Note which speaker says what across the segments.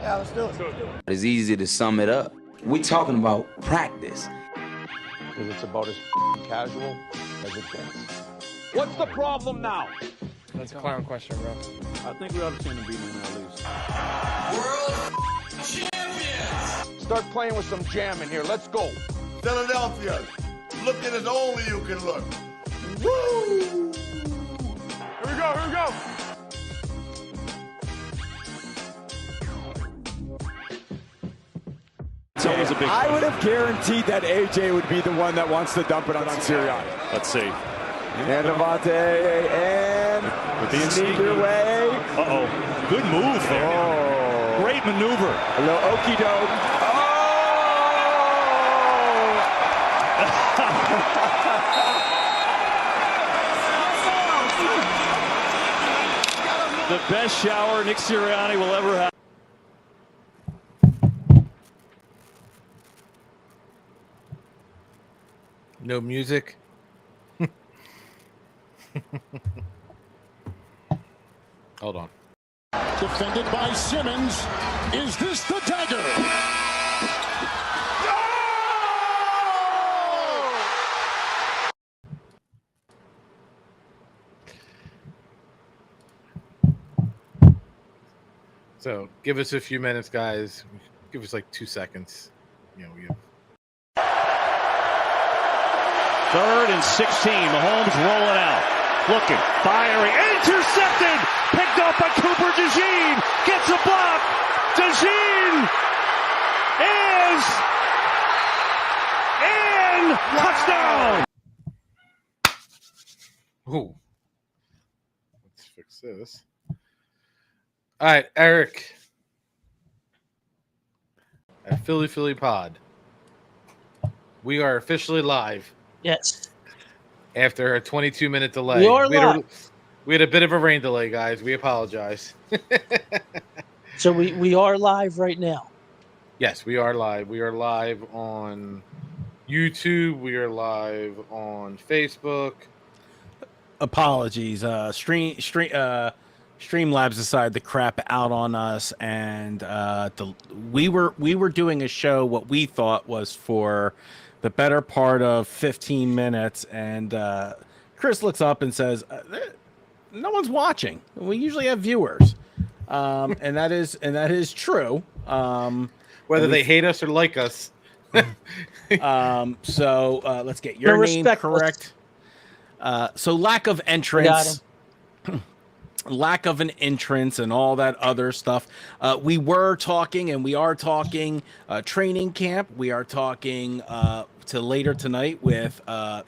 Speaker 1: Yeah, let's do it.
Speaker 2: It's easy to sum it up. We're talking about practice.
Speaker 3: Because it's about as casual as it gets.
Speaker 4: What's the problem now?
Speaker 5: That's a clown question, bro.
Speaker 4: I think we ought to send him beating at least.
Speaker 6: World champions!
Speaker 3: Start playing with some jam in here. Let's go.
Speaker 6: Philadelphia, looking as only you can look. Woo!
Speaker 4: Here we go, here we go.
Speaker 7: I would have guaranteed that AJ would be the one that wants to dump it on Sirianni.
Speaker 8: Let's see.
Speaker 7: And Devontae, and
Speaker 8: With the
Speaker 7: either way.
Speaker 8: Uh-oh. Good move there.
Speaker 7: Oh.
Speaker 8: Great maneuver.
Speaker 7: A little okey doke.
Speaker 8: The best shower Nick Sirianni will ever have.
Speaker 5: No music. Hold on.
Speaker 9: Defended by Simmons. Is this the dagger?
Speaker 5: So give us a few minutes, guys. Give us like 2 seconds. You know, we have...
Speaker 8: 3rd and 16. Mahomes rolling out. Looking, firing, intercepted! Picked up by Cooper DeJean. Gets a block. DeJean is in. Touchdown!
Speaker 5: Ooh. Let's fix this. All right, Eric. At Philly Pod. We are officially live.
Speaker 10: Yes.
Speaker 5: After a 22-minute delay.
Speaker 10: We are live.
Speaker 5: We had a bit of a rain delay, guys. We apologize.
Speaker 10: So we are live right now.
Speaker 5: Yes, we are live. We are live on YouTube. We are live on Facebook.
Speaker 11: Apologies. Streamlabs decided to crap out on us, and we were doing a show what we thought was for the better part of 15 minutes, and Chris looks up and says, "No one's watching. We usually have viewers," and that is true.
Speaker 5: Whether they hate us or like us.
Speaker 11: So let's get your name correct. So lack of entrance. Lack of an entrance and all that other stuff. We were talking, and we are talking training camp. We are talking to later tonight with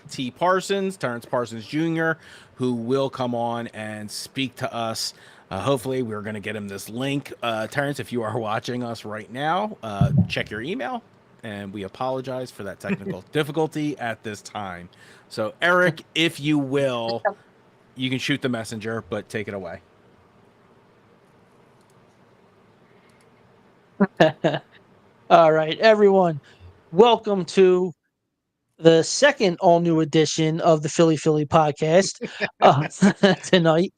Speaker 11: T. Parsons, Terrence Parsons Jr., who will come on and speak to us. Hopefully, we're going to get him this link. Terrence, if you are watching us right now, check your email, and we apologize for that technical difficulty at this time. So, Eric, if you will... You can shoot the messenger, but take it away.
Speaker 10: All right, everyone. Welcome to the second all-new edition of the Philly podcast tonight.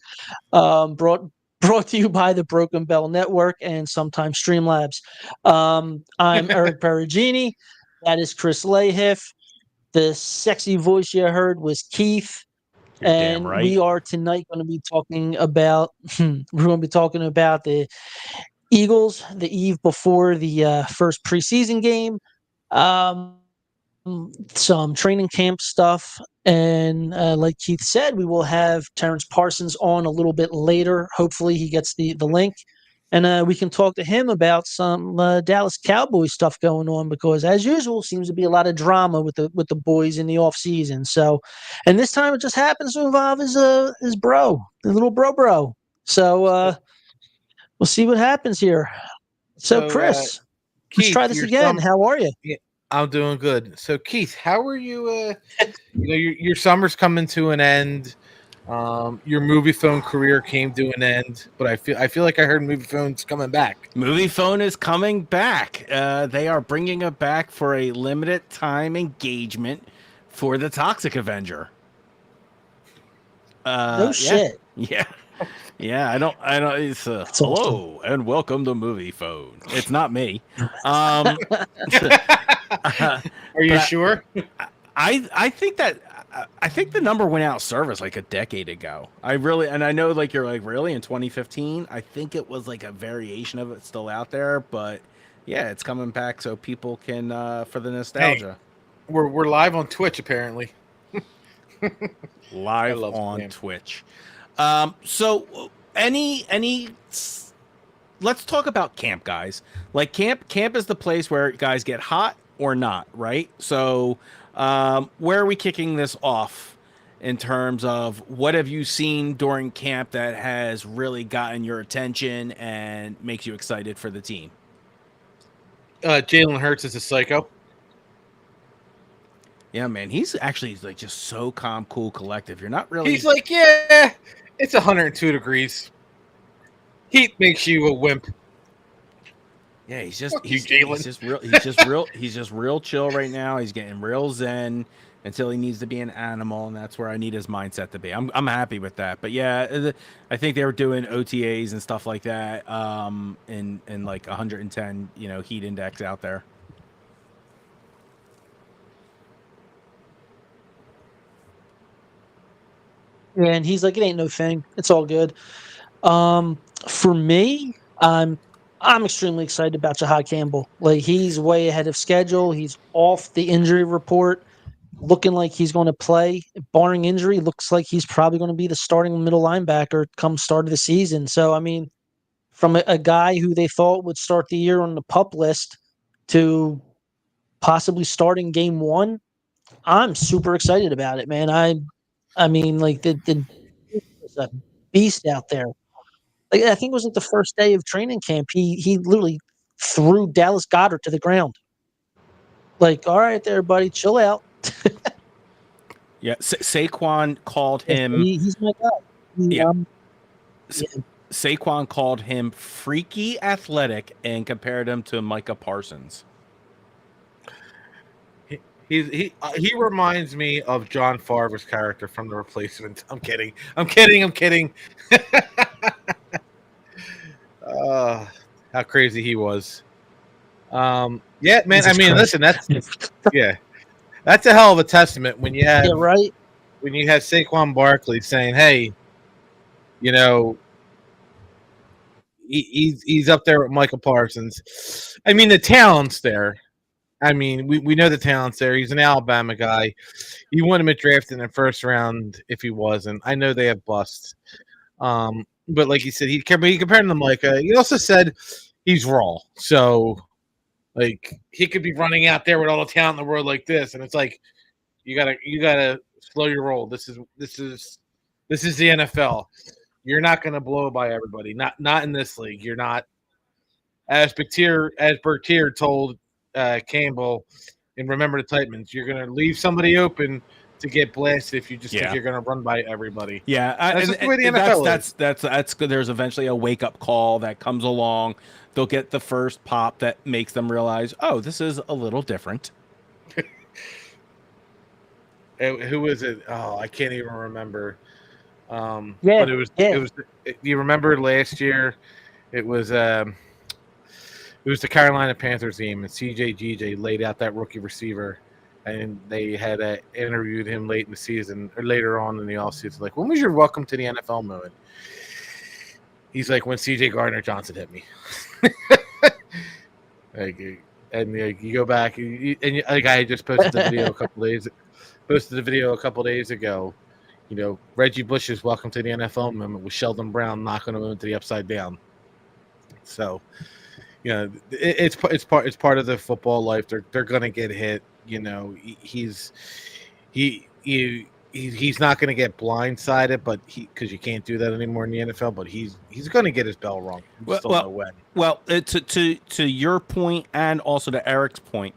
Speaker 10: Brought to you by the Broken Bell Network and sometimes Streamlabs. I'm Eric Perugini. That is Chris Lahiff. The sexy voice you heard was Keith.
Speaker 11: You're
Speaker 10: and
Speaker 11: damn right.
Speaker 10: We are tonight going to be talking about the Eagles the eve before the first preseason game, some training camp stuff, and like Keith said, we will have Terrence Parsons on a little bit later. Hopefully he gets the link, and we can talk to him about some Dallas Cowboys stuff going on, because as usual seems to be a lot of drama with the boys in the off season. So, and this time it just happens to involve his bro, the little bro. So we'll see what happens here. So Chris,
Speaker 5: Keith,
Speaker 10: let's try this again. How are you?
Speaker 5: Yeah, I'm doing good. So Keith, how are you? Your summer's coming to an end. Your movie phone career came to an end, but I feel like I heard movie phone's coming back.
Speaker 11: Movie phone is coming back. They are bringing it back for a limited time engagement for the Toxic Avenger.
Speaker 10: No shit.
Speaker 11: Yeah. Yeah, I don't. It's hello and welcome to Movie Phone. It's not me.
Speaker 5: Are you sure?
Speaker 11: I think that I think the number went out of service like a decade ago. I know like you're like really in 2015. I think it was like a variation of it still out there, but yeah, it's coming back so people can for the nostalgia.
Speaker 5: Hey, we're live on Twitch apparently.
Speaker 11: Live on Twitch. So let's talk about camp, guys. Like camp is the place where guys get hot or not, right? So where are we kicking this off in terms of what have you seen during camp that has really gotten your attention and makes you excited for the team?
Speaker 5: Jalen Hurts is a psycho.
Speaker 11: Yeah, man, he's actually like just so calm, cool, collective. You're not really.
Speaker 5: He's like, yeah, it's 102 degrees. Heat makes you a wimp.
Speaker 11: Yeah, he's just real chill right now. He's getting real zen until he needs to be an animal, and that's where I need his mindset to be. I'm happy with that. But yeah, I think they were doing OTAs and stuff like that. In like 110, heat index out there.
Speaker 10: Yeah, and he's like, it ain't no thing. It's all good. For me, I'm extremely excited about Jahad Campbell. Like he's way ahead of schedule. He's off the injury report, looking like he's going to play. Barring injury, looks like he's probably going to be the starting middle linebacker come start of the season. So I mean, from a guy who they thought would start the year on the PUP list to possibly starting game one, I'm super excited about it, man. I mean, like the was a beast out there. Like I think it was like the first day of training camp. He literally threw Dallas Goedert to the ground. Like, all right, there, buddy, chill out.
Speaker 11: Yeah, Saquon called him.
Speaker 10: He's my guy.
Speaker 11: Saquon called him freaky athletic and compared him to Micah Parsons.
Speaker 5: He reminds me of John Favre's character from The Replacement. I'm kidding. How crazy he was. Yeah, man.
Speaker 10: Jesus
Speaker 5: I mean,
Speaker 10: Christ.
Speaker 5: listen, that's a hell of a testament when you have
Speaker 10: right.
Speaker 5: When you have Saquon Barkley saying, "Hey, he's up there with Michael Parsons." I mean, the talent's there. I mean, we know the talent's there. He's an Alabama guy. You wouldn't have been drafted in the first round if he wasn't. I know they have busts. But like you said, he compared him to Micah. He also said he's raw. So, like, he could be running out there with all the talent in the world like this. And it's like, you gotta slow your roll. This is the NFL. You're not going to blow by everybody. Not in this league. You're not. As Bertier told Campbell and Remember the Titans, you're going to leave somebody open to get blasted if you just think you're going to run by everybody.
Speaker 11: Yeah,
Speaker 5: that's the way the NFL is.
Speaker 11: That's good. There's eventually a wake up call that comes along. They'll get the first pop that makes them realize, oh, this is a little different.
Speaker 5: Who was it? Oh, I can't even remember.
Speaker 10: Yeah,
Speaker 5: but it was. Do you remember last year? It was the Carolina Panthers game, and CJ laid out that rookie receiver, and they had interviewed him late in the season or later on in the offseason. Like, when was your welcome to the NFL moment? He's like, when CJ Gardner-Johnson hit me. You go back, and the guy just posted the video a couple days ago. Reggie Bush's welcome to the NFL moment with Sheldon Brown knocking him into the upside down. So, it's part of the football life. They're gonna get hit. He's not gonna get blindsided, but because you can't do that anymore in the NFL. But he's gonna get his bell rung.
Speaker 11: Well, to your point and also to Eric's point,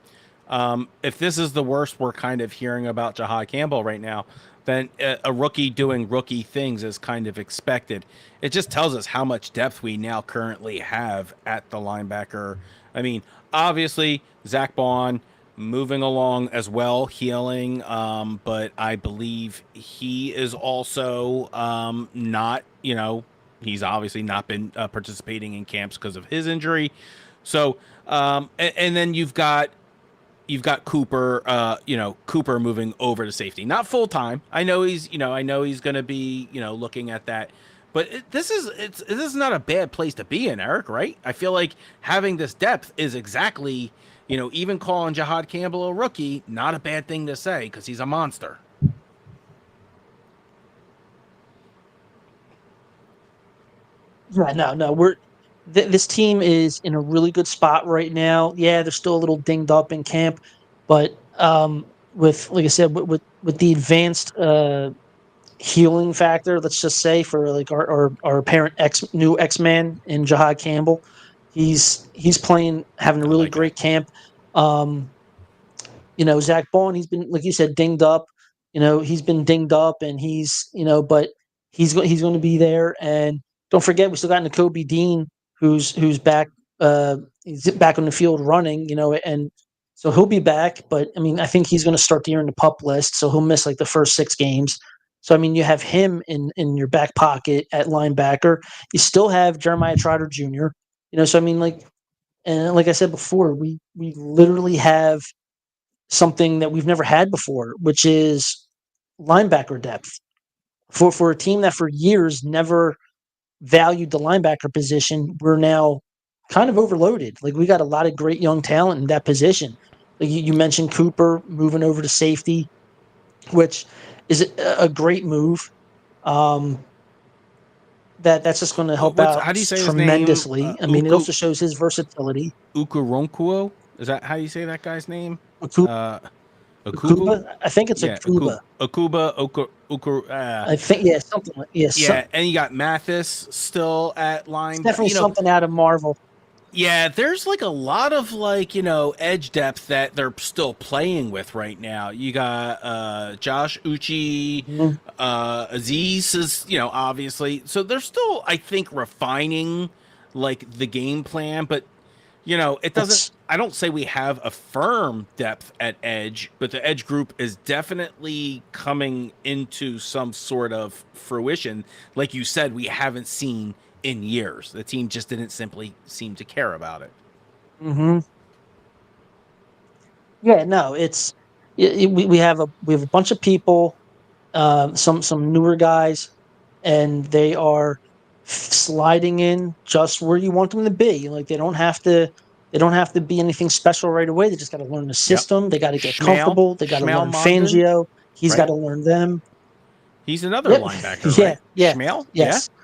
Speaker 11: if this is the worst we're kind of hearing about Jahad Campbell right now, then a rookie doing rookie things is kind of expected. It just tells us how much depth we now currently have at the linebacker. I mean, obviously, Zach Bond, moving along as well, healing. But I believe he is also not, he's obviously not been participating in camps because of his injury. So, and then you've got Cooper, Cooper moving over to safety, not full time. I know he's going to be, looking at that. But this is not a bad place to be in, Eric, right? I feel like having this depth is exactly, even calling Jahad Campbell a rookie, not a bad thing to say because he's a monster.
Speaker 10: Yeah, no, this team is in a really good spot right now. Yeah, they're still a little dinged up in camp, but with, like I said, with the advanced healing factor, let's just say, for like our apparent new X-Man in Jahad Campbell, he's playing, having a really great camp. Zach Bond, he's been, like you said, dinged up. He's been dinged up, and but he's going to be there. And don't forget, we still got Nakobe Dean, who's back. He's back on the field running. And so he'll be back. But I mean, I think he's going to start the year in the PUP list, so he'll miss like the first 6 games. So I mean, you have him in your back pocket at linebacker. You still have Jeremiah Trotter Jr. So I mean, and like I said before, we literally have something that we've never had before, which is linebacker depth. For a team that for years never valued the linebacker position, we're now kind of overloaded. Like, we got a lot of great young talent in that position. Like you mentioned Cooper moving over to safety, which is a great move. That's just going to help out
Speaker 11: how do you say
Speaker 10: tremendously.
Speaker 11: his name?
Speaker 10: I mean, it also shows his versatility.
Speaker 11: Ukuronkuo? Is that how you say that guy's name?
Speaker 10: Akuba? I think it's Akuba. I think, yeah, something like,
Speaker 11: yeah. And you got Mathis still at line.
Speaker 10: It's definitely something out of Marvel.
Speaker 11: Yeah, there's like a lot of edge depth that they're still playing with right now. You got Josh Uchi, Aziz is obviously, so they're still, I think, refining like the game plan, but it doesn't. I don't say we have a firm depth at edge, but the edge group is definitely coming into some sort of fruition. Like you said, we haven't seen in years. The team just didn't simply seem to care about it.
Speaker 10: Yeah, no, we have a bunch of people, some newer guys, and they are sliding in just where you want them to be. Like, they don't have to be anything special right away. They just got to learn the system. They got to get comfortable. They got to learn Fangio. He's got to learn them.
Speaker 11: He's another linebacker, right?
Speaker 10: Yeah.
Speaker 11: Schmale?
Speaker 10: Yes.
Speaker 11: Yeah?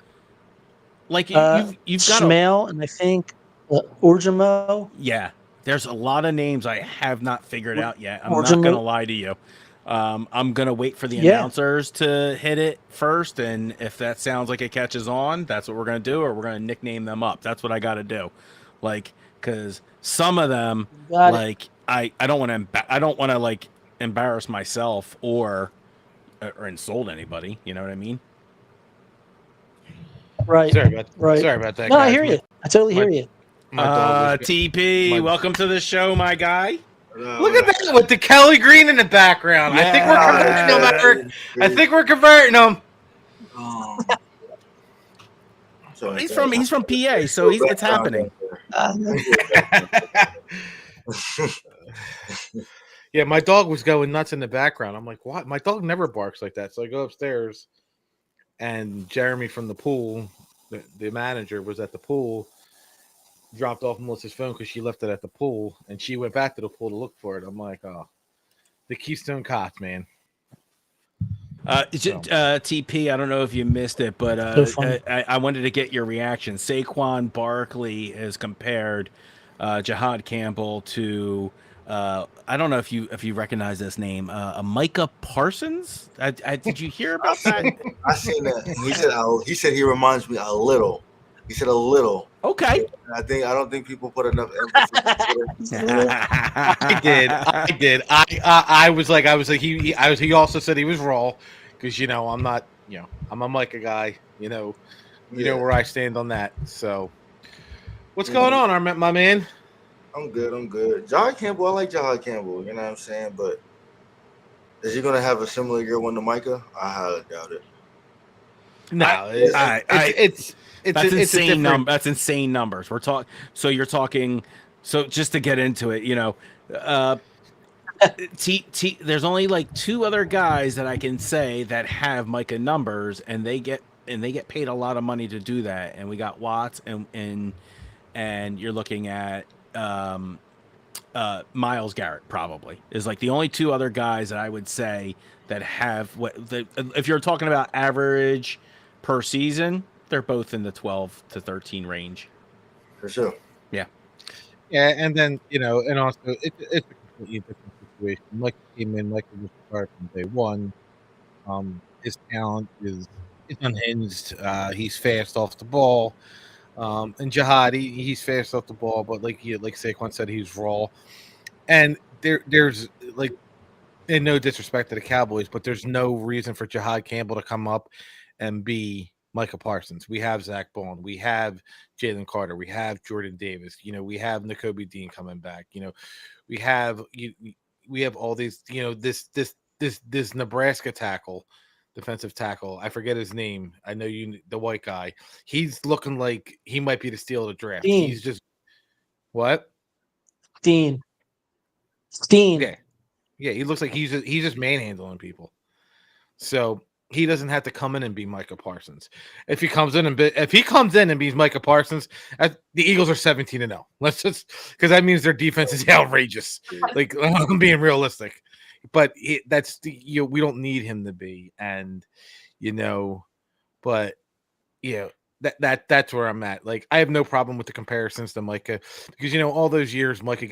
Speaker 11: Like, you've got
Speaker 10: Schmale, and I think Orjamo.
Speaker 11: Yeah. There's a lot of names I have not figured out yet. I'm not going to lie to you. I'm going to wait for the announcers to hit it first, and if that sounds like it catches on, that's what we're going to do, or we're going to nickname them up. That's what I got to do. Like, because some of them, like, I don't want to like embarrass myself or insult anybody. You know what I mean?
Speaker 10: Right.
Speaker 5: Sorry about that.
Speaker 10: No,
Speaker 5: guys.
Speaker 10: I hear you. I totally hear you.
Speaker 11: TP, welcome to the show, my guy.
Speaker 5: Look at that with the Kelly Green in the background. Yeah. I think we're converting him.
Speaker 11: He's from PA, so it's happening.
Speaker 5: Yeah, my dog was going nuts in the background. I'm like, what? My dog never barks like that. So I go upstairs, and Jeremy from the pool, the manager, was at the pool, dropped off Melissa's phone because she left it at the pool, and she went back to the pool to look for it. I'm like, oh, the Keystone Cops, man.
Speaker 11: TP, I don't know if you missed it, but I wanted to get your reaction. Saquon Barkley has compared Jahad Campbell to I don't know if you recognize this name, Micah Parsons. Did you hear about that?
Speaker 1: I seen that. He said he reminds me a little. He said a little.
Speaker 11: Okay.
Speaker 1: I don't think people put enough emphasis.
Speaker 5: I did. I was like he also said he was raw, because I'm not, I'm a Micah guy. You know where I stand on that. So, what's going on, my man?
Speaker 1: I'm good. Jahad Campbell, I like Jahad Campbell. You know what I'm saying? But is he gonna have a similar year one to Micah? I highly doubt it.
Speaker 5: No,
Speaker 11: that's
Speaker 5: it's
Speaker 11: insane.
Speaker 5: different.
Speaker 11: That's insane numbers. We're talking. So you're talking. So just to get into it, there's only like two other guys that I can say that have Micah numbers, and they get paid a lot of money to do that. And we got Watts, and you're looking at Myles Garrett probably is like the only two other guys that I would say that have if you're talking about average per season, they're both in the 12 to 13 range.
Speaker 1: For sure.
Speaker 11: Yeah.
Speaker 5: Yeah, and then and also it's a completely different situation. Mike came in, Mike was started from day one. His talent is unhinged. He's fast off the ball. And Jihad, he's fast off the ball, but like Saquon said, he's raw. And there's like, and no disrespect to the Cowboys, but there's no reason for Jihad Campbell to come up and be Micah Parsons. We have Zach Bond, we have Jalen Carter, we have Jordan Davis. We have Nakobe Dean coming back. We have we have all these. This Nebraska tackle, defensive tackle. I forget his name. I know the white guy. He's looking like he might be the steal of the draft.
Speaker 10: Dean.
Speaker 5: He's just what?
Speaker 10: Dean.
Speaker 5: Yeah, he looks like he's just manhandling people. So he doesn't have to come in and be Micah Parsons. If he comes in and be Micah Parsons, the Eagles are 17-0. Let's just, because that means their defense is outrageous. Like, I'm being realistic, but we don't need him to be, and but that's where I'm at. Like, I have no problem with the comparisons to Micah, because all those years Micah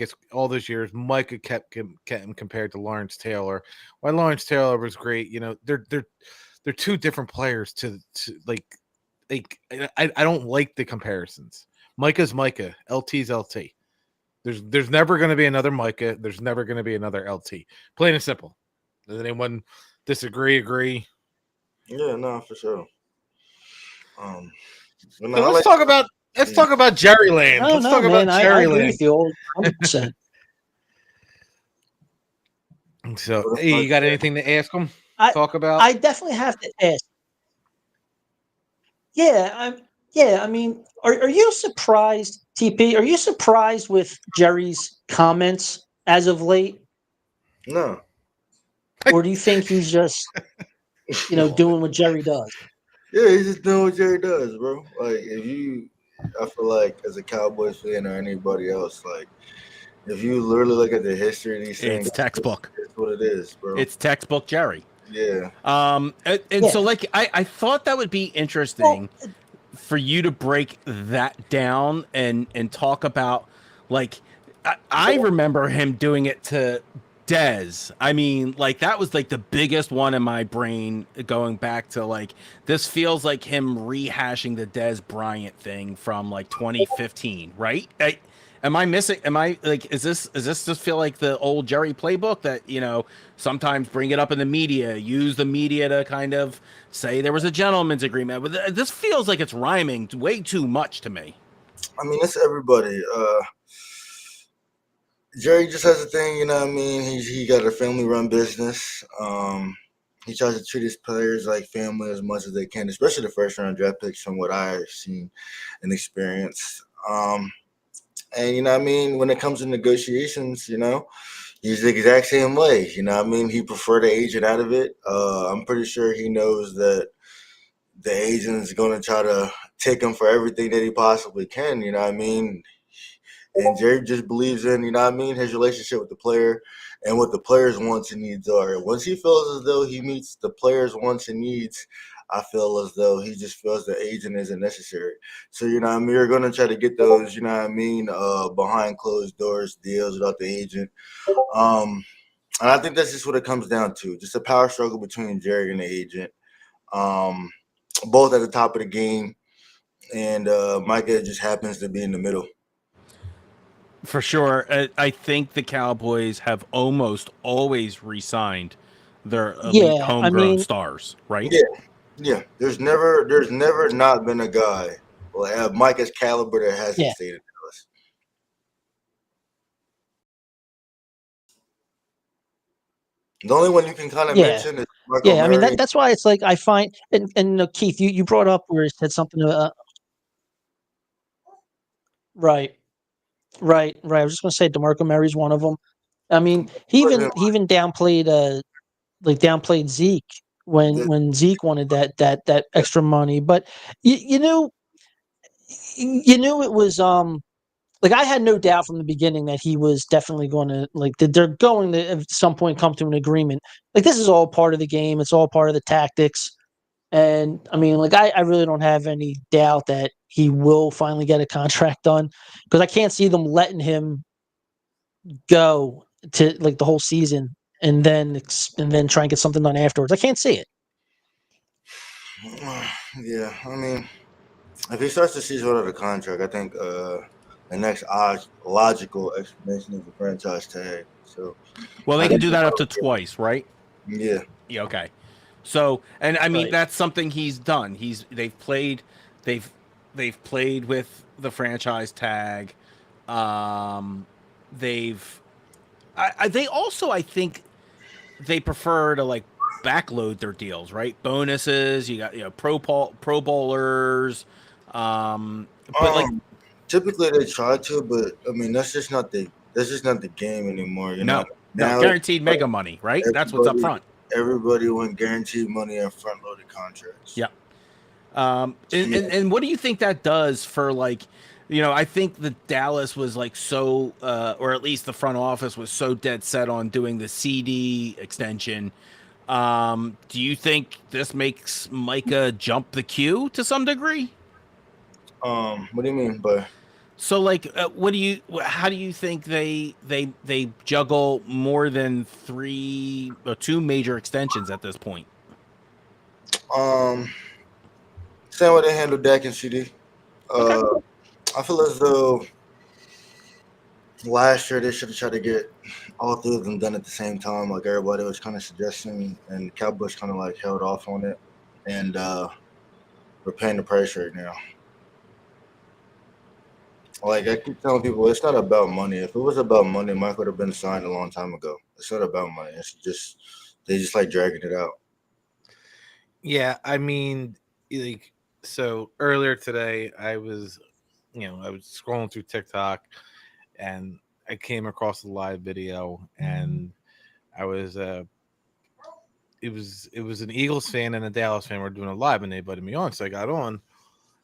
Speaker 5: kept him compared to Lawrence Taylor. While Lawrence Taylor was great, they're two different players. To like I don't like the comparisons. Micah's Micah, LT's LT. There's never going to be another Micah. There's never going to be another LT. Plain and simple. Does anyone disagree? Agree?
Speaker 1: Yeah, no, for sure.
Speaker 5: Let's talk about Jerryland. Let's talk about Jerryland.
Speaker 10: I agree with you 100%.
Speaker 5: So, hey, you got anything to ask him? Talk about?
Speaker 10: I definitely have to ask. Yeah, I mean, are you surprised, TP? Are you surprised with Jerry's comments as of late?
Speaker 1: No.
Speaker 10: Or do you think he's just, doing what Jerry does?
Speaker 1: Yeah, he's just doing what Jerry does, bro. Like, I feel like as a Cowboys fan or anybody else, like, if you literally look at the history of these things,
Speaker 11: it's textbook.
Speaker 1: It's what it is, bro.
Speaker 11: It's textbook Jerry.
Speaker 1: Yeah.
Speaker 11: So like, I thought that would be interesting for you to break that down and talk about, like, I remember him doing it to Dez. I mean, like, that was like the biggest one in my brain, going back to like, this feels like him rehashing the Dez Bryant thing from like 2015, right? Am I missing? Am I like, is this just feel like the old Jerry playbook that, sometimes bring it up in the media, use the media to kind of say there was a gentleman's agreement? But this feels like it's rhyming way too much to me.
Speaker 1: I mean, it's everybody. Jerry just has a thing, you know what I mean? He got a family-run business. He tries to treat his players like family as much as they can, especially the first-round draft picks, from what I've seen and experienced. And, you know what I mean, when it comes to negotiations, he's the exact same way. You know what I mean? He preferred the agent out of it. I'm pretty sure he knows that the agent's going to try to take him for everything that he possibly can, you know what I mean? And Jerry just believes in, his relationship with the player and what the player's wants and needs are. Once he feels as though he meets the player's wants and needs, I feel as though he just feels the agent isn't necessary. So, you're going to try to get those, behind closed doors deals without the agent. And I think that's just what it comes down to, just a power struggle between Jerry and the agent, both at the top of the game. And Micah just happens to be in the middle.
Speaker 11: For sure. I think the Cowboys have almost always re-signed their elite homegrown stars, right?
Speaker 1: Yeah. There's never not been a guy of Micah's caliber that hasn't stayed in Dallas. The only one you can kind of
Speaker 10: Yeah.
Speaker 1: mention is Marco
Speaker 10: Yeah, I mean
Speaker 1: Murray.
Speaker 10: that's why it's like I find and Keith, you brought up where he said something. Right, right. I was just gonna say Demarco Murray's one of them. I mean, he even downplayed Zeke when Zeke wanted that extra money. But you knew it was like I had no doubt from the beginning that he was definitely going to like that they're going to at some point come to an agreement. Like this is all part of the game. It's all part of the tactics. And I mean, like I really don't have any doubt that he will finally get a contract done because I can't see them letting him go to like the whole season and then try and get something done afterwards. I can't see it.
Speaker 1: Yeah, I mean, if he starts the season without a contract, I think the next logical explanation is the franchise tag. So,
Speaker 11: Well, they
Speaker 1: I
Speaker 11: can
Speaker 1: think
Speaker 11: do that up to twice, right?
Speaker 1: yeah.
Speaker 11: Yeah. Okay. So, and I mean
Speaker 10: Right.
Speaker 11: that's something he's done. They've played with the franchise tag. They've they also I think they prefer to like backload their deals, right? Bonuses, you got pro bowlers, but like
Speaker 1: Typically they try to, but I mean that's just not the game anymore. You know,
Speaker 11: no
Speaker 1: now
Speaker 11: guaranteed mega money, right? That's what's up front.
Speaker 1: Everybody want guaranteed money and front loaded contracts.
Speaker 11: Yeah. And what do you think that does for like, I think the Dallas was like so, or at least the front office was so dead set on doing the CD extension. Do you think this makes Micah jump the queue to some degree?
Speaker 1: What do you mean by?
Speaker 11: So like, how do you think they juggle more than two major extensions at this point?
Speaker 1: Same way they handle Dak and CD.
Speaker 11: Okay.
Speaker 1: I feel as though last year they should have tried to get all three of them done at the same time, like everybody was kind of suggesting, and Cowboys kind of like held off on it, and we're paying the price right now. Like I keep telling people, it's not about money. If it was about money, Mike would have been signed a long time ago. It's not about money. It's just they just like dragging it out.
Speaker 5: Yeah, I mean, like so earlier today, I was scrolling through TikTok, and I came across a live video, and I was it was an Eagles fan and a Dallas fan were doing a live, and they invited me on, so I got on.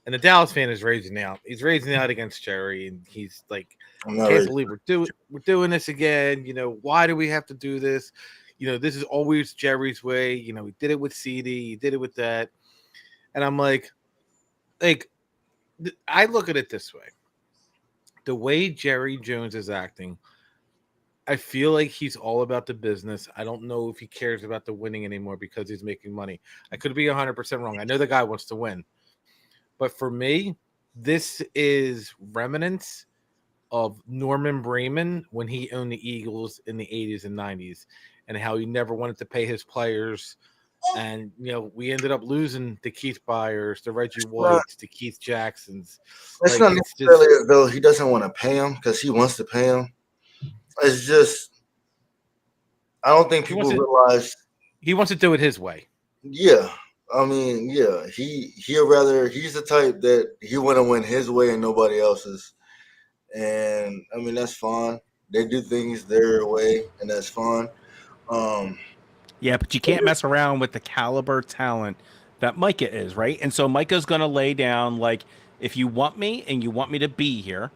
Speaker 5: And the Dallas fan is raging out. He's raging out against Jerry, and he's like, "Can't believe we're doing this again. Why do we have to do this? This is always Jerry's way. We did it with CD, he did it with that." And I'm like, I look at it this way: the way Jerry Jones is acting, I feel like he's all about the business. I don't know if he cares about the winning anymore because he's making money. I could be 100% wrong. I know the guy wants to win. But for me, this is remnants of Norman Bremen when he owned the Eagles in the 80s and 90s and how he never wanted to pay his players. And, we ended up losing to Keith Byers, to Reggie Whites, to Keith Jacksons.
Speaker 1: It's not necessarily as though he doesn't want to pay him because he wants to pay him. It's just, I don't think people realize.
Speaker 5: He wants to do it his way.
Speaker 1: Yeah. I mean, yeah, he's the type that he want to win his way and nobody else's. And I mean, that's fine. They do things their way, and that's fine.
Speaker 11: Yeah, but you can't mess around with the caliber talent that Micah is, right? And so Micah's going to lay down, like, if you want me and you want me to be here,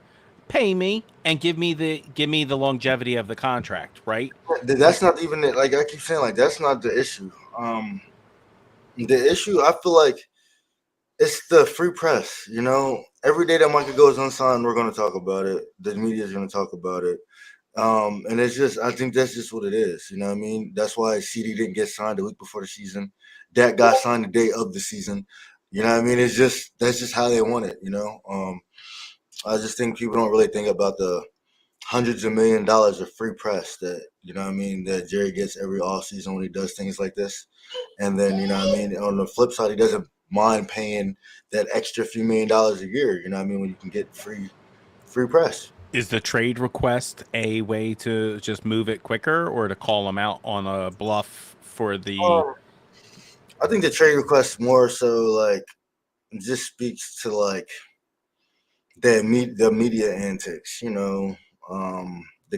Speaker 11: pay me and give me the longevity of the contract, right?
Speaker 1: That's not even it. Like I keep saying, like that's not the issue. The issue, I feel like, it's the free press. Every day that Micah goes unsigned, we're going to talk about it. The media is going to talk about it. And it's just, I think that's just what it is. You know what I mean? That's why CD didn't get signed a week before the season. Dak got signed the day of the season. You know what I mean? That's just how they want it. I just think people don't really think about the hundreds of $1 million of free press that, that Jerry gets every offseason when he does things like this. And then, on the flip side, he doesn't mind paying that extra few $1 million a year, when you can get free press.
Speaker 11: Is the trade request a way to just move it quicker, or to call him out on a bluff for the?
Speaker 1: I think the trade request more so like just speaks to like the media antics, the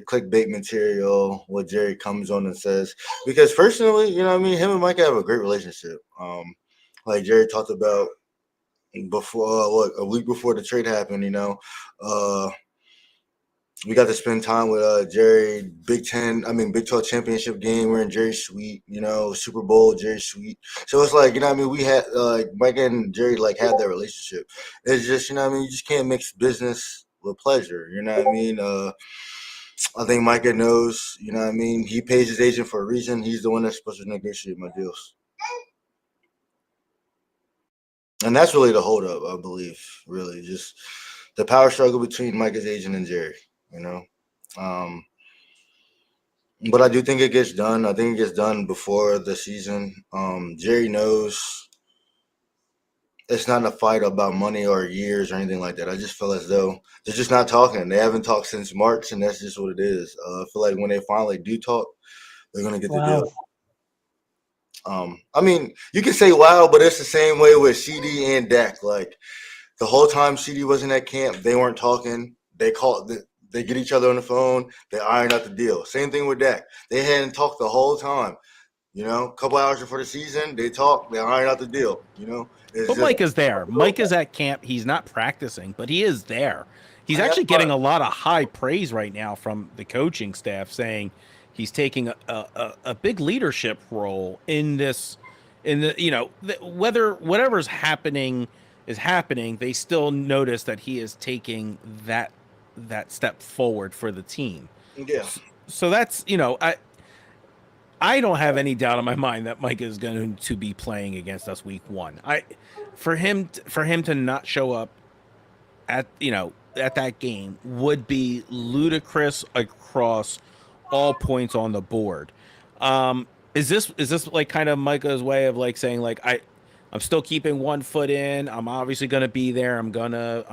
Speaker 1: clickbait material, what Jerry comes on and says. Because personally, him and Mike have a great relationship. Like Jerry talked about before, a week before the trade happened, we got to spend time with Jerry. Big 12 championship game. We're in Jerry's suite, Super Bowl, Jerry's suite. So it's like, we had Mike and Jerry like had that relationship. It's just, you just can't mix business with pleasure. You know what I mean? I think Micah knows, he pays his agent for a reason. He's the one that's supposed to negotiate my deals. And that's really the holdup, I believe, really. Just the power struggle between Micah's agent and Jerry, But I do think it gets done. I think it gets done before the season. Jerry knows it's not a fight about money or years or anything like that. I just feel as though they're just not talking. They haven't talked since March, and that's just what it is. I feel like when they finally do talk, they're going to get the deal. You can say wow, but it's the same way with CD and Dak. Like the whole time CD wasn't at camp, they weren't talking. They get each other on the phone. They iron out the deal. Same thing with Dak. They hadn't talked the whole time. A couple hours before the season, they talk. They iron out the deal.
Speaker 11: But Mike is there. Mike is at camp. He's not practicing, but he is there. He's actually getting a lot of high praise right now from the coaching staff, saying he's taking a big leadership role in this. Whatever's happening is happening, they still notice that he is taking that step forward for the team.
Speaker 1: Yeah.
Speaker 11: So that's, I don't have any doubt in my mind that Mike is going to be playing against us week 1. For him to not show up at that game would be ludicrous across all points on the board. Is this like kind of Micah's way of like saying like I'm still keeping one foot in. I'm obviously going to be there. I'm gonna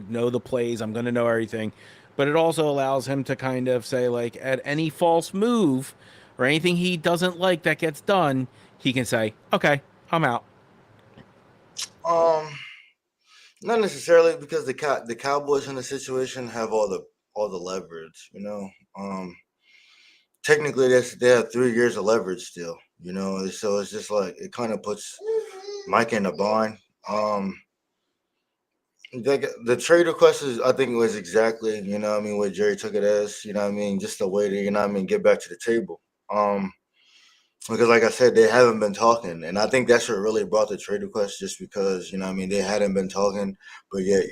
Speaker 11: know the plays. I'm gonna know everything, but it also allows him to kind of say like at any false move or anything he doesn't like that gets done, he can say, "Okay, I'm out."
Speaker 1: Not necessarily, because the Cowboys in the situation have all the leverage. Technically, they have 3 years of leverage still. So it's just like it kind of puts Mike in a bind. The trade request is, I think, was exactly, what Jerry took it as, just a way to, get back to the table. Because like I said, they haven't been talking. And I think that's what really brought the trade request, just because, they hadn't been talking. But yet,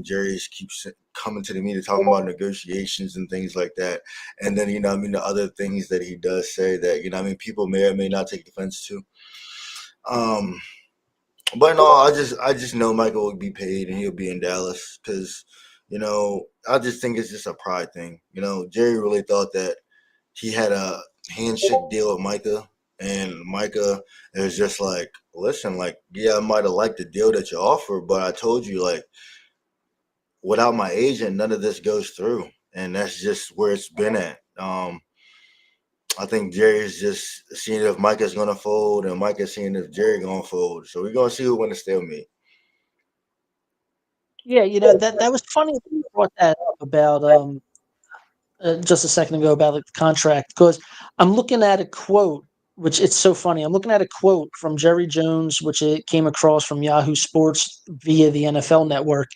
Speaker 1: Jerry keeps coming to the media talking about negotiations and things like that. And then, the other things that he does say that, people may or may not take offense to. But no, I just know Michael will be paid and he'll be in Dallas because, I just think it's just a pride thing. Jerry really thought that he had a handshake deal with Micah, and Micah is just like, listen, like, yeah, I might have liked the deal that you offered, but I told you, like, without my agent, none of this goes through, and that's just where it's been at. I think Jerry's just seeing if Micah's going to fold, and Micah's seeing if Jerry going to fold. So we're going to see who wins the stalemate.
Speaker 10: Yeah, that was funny that you brought that up about just a second ago about the contract, because I'm looking at a quote, which it's so funny. I'm looking at a quote from Jerry Jones, which it came across from Yahoo Sports via the NFL Network,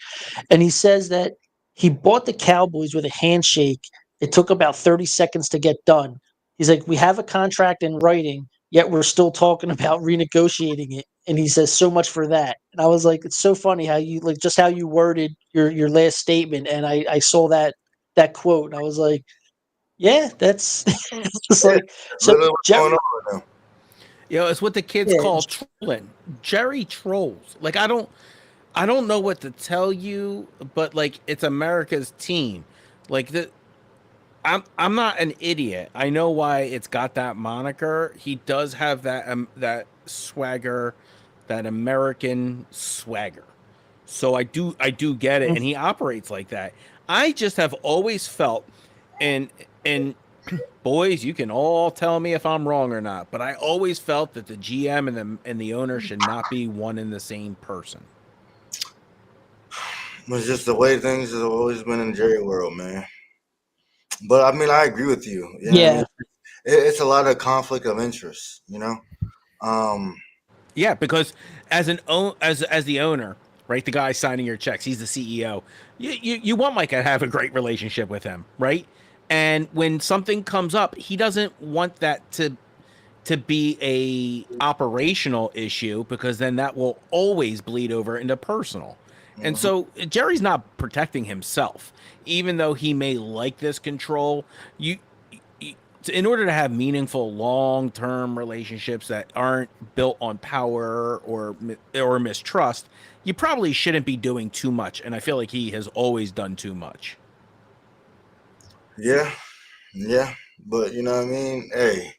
Speaker 10: and he says that he bought the Cowboys with a handshake. It took about 30 seconds to get done. He's like, we have a contract in writing, yet we're still talking about renegotiating it. And he says, so much for that. And I was like, it's so funny how you just how you worded your last statement. And I saw that quote, and I was like, yeah, that's it's like, so Jerry,
Speaker 11: it's what the kids call trolling. Jerry trolls. Like I don't know what to tell you, but like it's America's team. Like I'm not an idiot. I know why it's got that moniker. He does have that swagger, that American swagger. So I do get it, and he operates like that. I just have always felt, and boys, you can all tell me if I'm wrong or not, but I always felt that the GM and the owner should not be one and the same person.
Speaker 1: It's just the way things have always been in Jerry world, man. But I mean, I agree with you. You know what I mean? It's a lot of conflict of interest, you know?
Speaker 11: Yeah, because as the owner, right, the guy signing your checks, he's the CEO. You want Mike to have a great relationship with him, right? And when something comes up, he doesn't want that to be a operational issue, because then that will always bleed over into personal. And so Jerry's not protecting himself, even though he may like this control. In order to have meaningful long-term relationships that aren't built on power or mistrust, you probably shouldn't be doing too much. And I feel like he has always done too much.
Speaker 1: Yeah, but you know what I mean? Hey,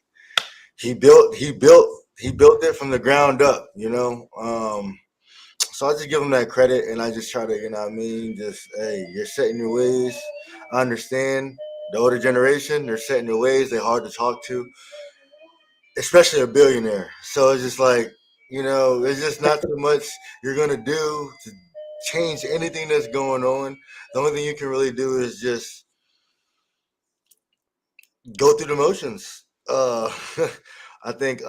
Speaker 1: he built it from the ground up, you know. So I just give him that credit, and I just try to, you know what I mean, just, hey, you're setting your ways. I understand the older generation, they're setting their ways, they're hard to talk to, especially a billionaire. So it's just like, you know, it's just not too much you're gonna do to change anything that's going on. The only thing you can really do is just go through the motions. I think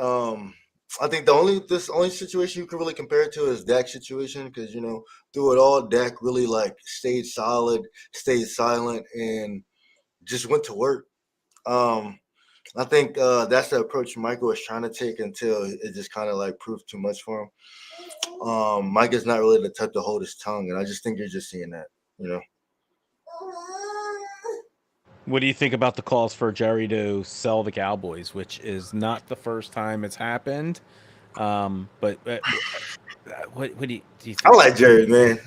Speaker 1: the only situation you can really compare it to is Dak's situation, because you know through it all, Dak really like stayed solid, stayed silent, and just went to work. I think that's the approach Michael was trying to take until it just kind of like proved too much for him. Mike is not really the type to hold his tongue, and I just think you're just seeing that, you know.
Speaker 11: What do you think about the calls for Jerry to sell the Cowboys, which is not the first time it's happened? But what do you think?
Speaker 1: I like Jerry, man.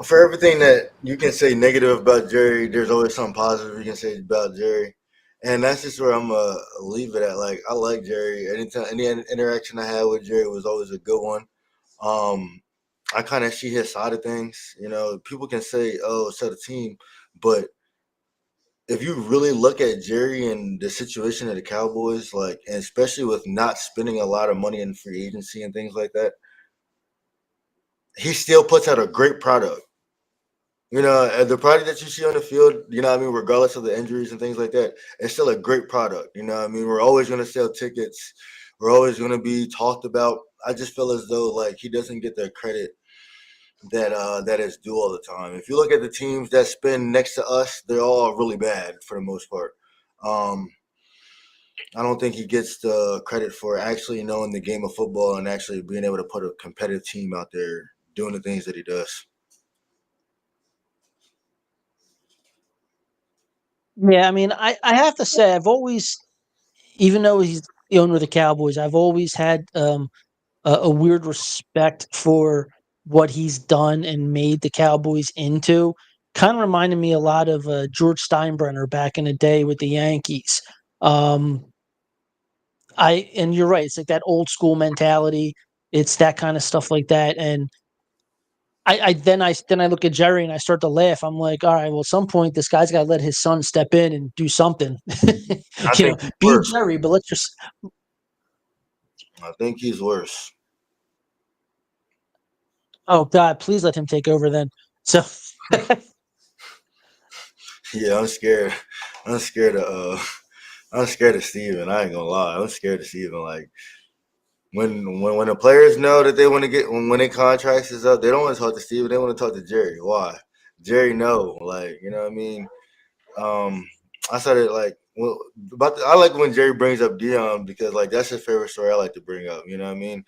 Speaker 1: For everything that you can say negative about Jerry, there's always something positive you can say about Jerry, and that's just where I'm gonna leave it at. Like, I like Jerry. Anytime any interaction I had with Jerry was always a good one. Um, I kind of see his side of things. You know, people can say, "Oh, it's the team," but if you really look at Jerry and the situation of the Cowboys, like, and especially with not spending a lot of money in free agency and things like that, he still puts out a great product. You know, and the product that you see on the field, you know what I mean, regardless of the injuries and things like that, it's still a great product. You know what I mean? We're always going to sell tickets. We're always going to be talked about. I just feel as though, like, he doesn't get the credit that is due all the time. If you look at the teams that spin next to us, they're all really bad for the most part. I don't think he gets the credit for actually knowing the game of football and actually being able to put a competitive team out there doing the things that he does.
Speaker 10: Yeah, I mean, I have to say, I've always, even though he's the owner of the Cowboys, I've always had a weird respect for what he's done and made the Cowboys into. Kind of reminded me a lot of George Steinbrenner back in the day with the Yankees. Um, and you're right, it's like that old school mentality. It's that kind of stuff like that, and I look at Jerry and I start to laugh. I'm like, all right, well, at some point this guy's got to let his son step in and do something.
Speaker 1: I think he's
Speaker 10: Be
Speaker 1: worse.
Speaker 10: Jerry, but let's just.
Speaker 1: I think he's worse.
Speaker 10: Oh God, please let him take over then. So.
Speaker 1: Yeah, I'm scared. I'm scared of. I'm scared of Steven. I ain't gonna lie. I'm scared of Steven. Like, when the players know that they want to get when their contracts is up, they don't want to talk to Steven. They want to talk to Jerry. Why? Jerry, no. Like, you know what I mean? I started like, well, I like when Jerry brings up Dion, because like that's his favorite story I like to bring up. You know what I mean?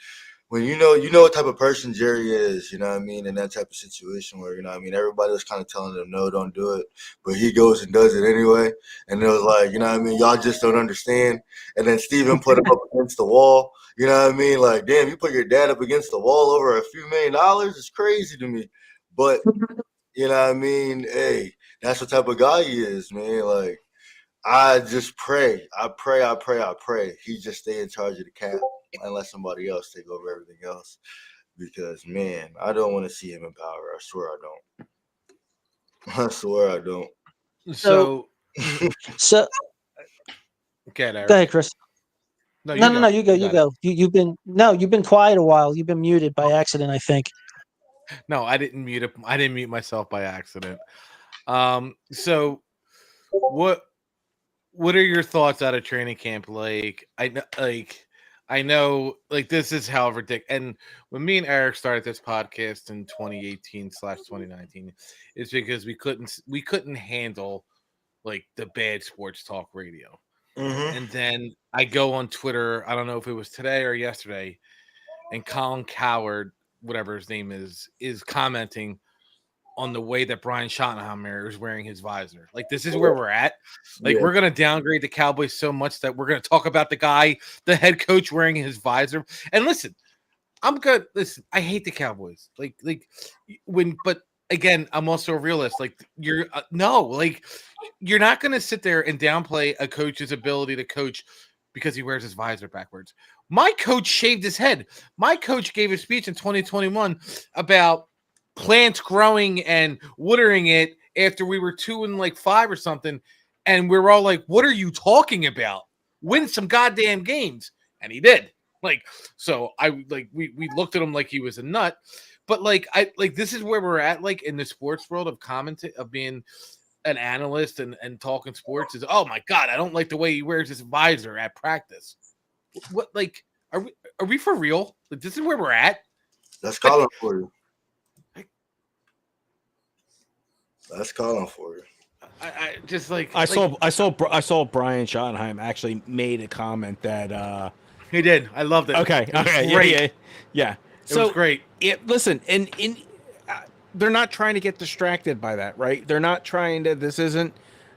Speaker 1: When you know what type of person Jerry is, you know what I mean, in that type of situation where, you know what I mean, everybody was kind of telling him, no, don't do it, but he goes and does it anyway. And it was like, you know what I mean, y'all just don't understand. And then Steven put him up against the wall. You know what I mean? Like, damn, you put your dad up against the wall over a few $1,000,000? It's crazy to me. But, you know what I mean? Hey, that's the type of guy he is, man. Like, I just pray. I pray he just stay in charge of the cap and let somebody else take over everything else. Because, man, I don't want to see him in power. I swear I don't. I swear I don't.
Speaker 5: So,
Speaker 10: So
Speaker 5: okay, Eric.
Speaker 10: go ahead, Chris.
Speaker 5: No,
Speaker 10: No,
Speaker 5: you go.
Speaker 10: you go. You've been quiet a while. You've been muted by accident, I think.
Speaker 5: No, I didn't mute it. I didn't mute myself by accident. So what are your thoughts out of training camp? Like, I know, like, this is how ridiculous. And when me and Eric started this podcast in 2018/2019, it's because we couldn't handle like the bad sports talk radio.
Speaker 1: Mm-hmm.
Speaker 5: And then I go on Twitter. I don't know if it was today or yesterday, and Colin Coward, whatever his name is commenting on the way that Brian Schottenheimer is wearing his visor. Like, this is where we're at. Like, we're going to downgrade the Cowboys so much that we're going to talk about the guy, the head coach, wearing his visor. And listen, I'm good. Listen, I hate the Cowboys. But again, I'm also a realist. Like, you're not going to sit there and downplay a coach's ability to coach because he wears his visor backwards. My coach shaved his head. My coach gave a speech in 2021 about plants growing and watering it after we were 2-5 or something, and we were all like, "What are you talking about? Win some goddamn games!" And he did. So we looked at him like he was a nut, but this is where we're at, like, in the sports world of being an analyst and talking sports. Is, oh my god, I don't like the way he wears his visor at practice. What, like, are we for real? Like, this is where we're at.
Speaker 1: That's calling for you. That's calling for you.
Speaker 5: I just like
Speaker 11: I saw Brian Schottenheim actually made a comment that
Speaker 5: he did. I loved it.
Speaker 11: Okay, yeah.
Speaker 5: So, it was great.
Speaker 11: Listen, and they're not trying to get distracted by that, right? They're not trying to. This isn't.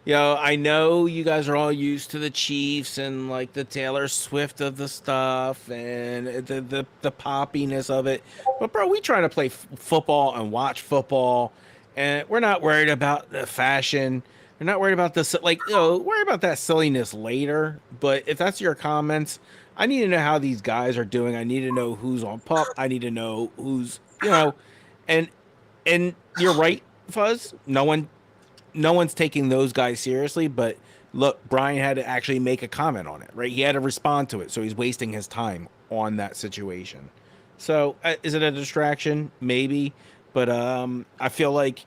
Speaker 11: I know you guys are all used to the Chiefs and like the Taylor Swift of the stuff and the poppiness of it, but bro, we trying to play football and watch football. And we're not worried about the fashion. We're not worried about worry about that silliness later. But if that's your comments, I need to know how these guys are doing. I need to know who's on pup. I need to know who's, and you're right, Fuzz. No one's taking those guys seriously. But look, Brian had to actually make a comment on it, right? He had to respond to it. So he's wasting his time on that situation. So is it a distraction? Maybe. But I feel like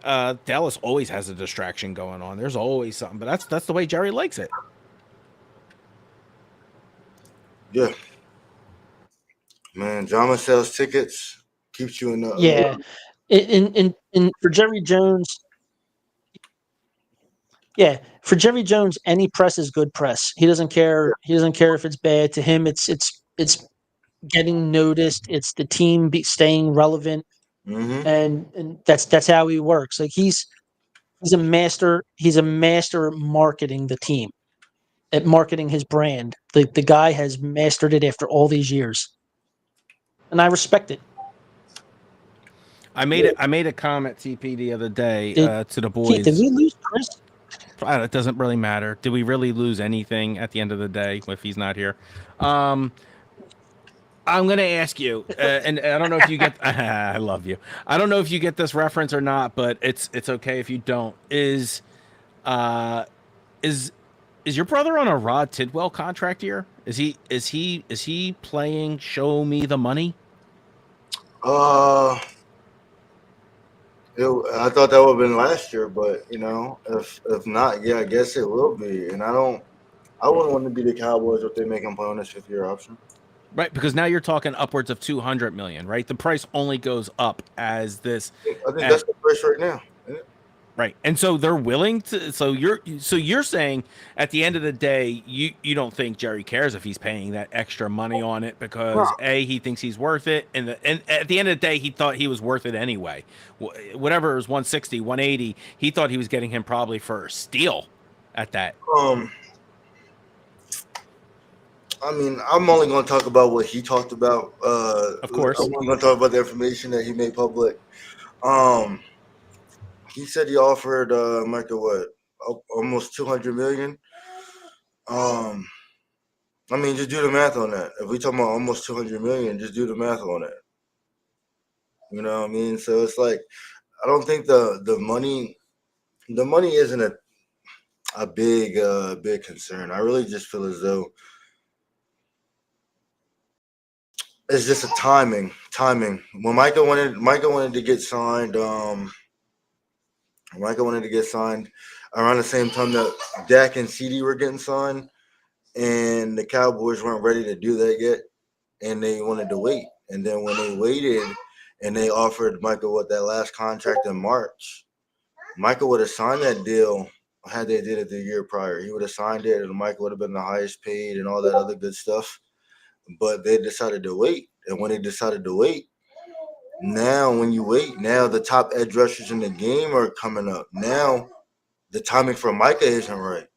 Speaker 11: Dallas always has a distraction going on. There's always something. But that's the way Jerry likes it.
Speaker 1: Yeah. Man, drama sells tickets, keeps you in the...
Speaker 10: Yeah. In for Jerry Jones... Yeah, for Jerry Jones, any press is good press. He doesn't care. He doesn't care if it's bad. To him, it's getting noticed. It's the team staying relevant.
Speaker 1: Mm-hmm.
Speaker 10: And that's how he works. Like, he's a master. He's a master at marketing the team, at marketing his brand. The guy has mastered it after all these years, and I respect it.
Speaker 11: I made a comment, TP, the other day to the boys.
Speaker 10: Did we lose Chris?
Speaker 11: It doesn't really matter. Did we really lose anything at the end of the day if he's not here? I'm going to ask you, and I don't know if you get. I love you. I don't know if you get this reference or not, but it's okay if you don't. Is your brother on a Rod Tidwell contract here? Is he playing Show Me the Money?
Speaker 1: I thought that would have been last year, but if not, yeah, I guess it will be. And I wouldn't want to be the Cowboys if they make him play on this 5th-year option.
Speaker 11: Right, because now you're talking upwards of $200 million, right? The price only goes up as this.
Speaker 1: I think that's the price right now.
Speaker 11: Right, and so they're willing to. So you're saying at the end of the day, you don't think Jerry cares if he's paying that extra money on it because he thinks he's worth it, and at the end of the day, he thought he was worth it anyway. Whatever it was, 160, 180, he thought he was getting him probably for a steal at that.
Speaker 1: I mean, I'm only going to talk about what he talked about.
Speaker 11: Of course.
Speaker 1: I'm not going to talk about the information that he made public. He said he offered Micah almost $200 million. I mean, just do the math on that. If we talking about almost $200 million, just do the math on it. You know what I mean? So it's like, I don't think the money the money isn't a big concern. I really just feel as though it's just a timing. When Micah wanted to get signed, Micah wanted to get signed around the same time that Dak and CD were getting signed, and the Cowboys weren't ready to do that yet, and they wanted to wait. And then when they waited and they offered Micah that last contract in March, Micah would have signed that deal had they did it the year prior. He would have signed it, and Micah would have been the highest paid and all that other good stuff. But they decided to wait. And when they decided to wait, now when you wait, now the top edge rushers in the game are coming up. Now the timing for Micah isn't right,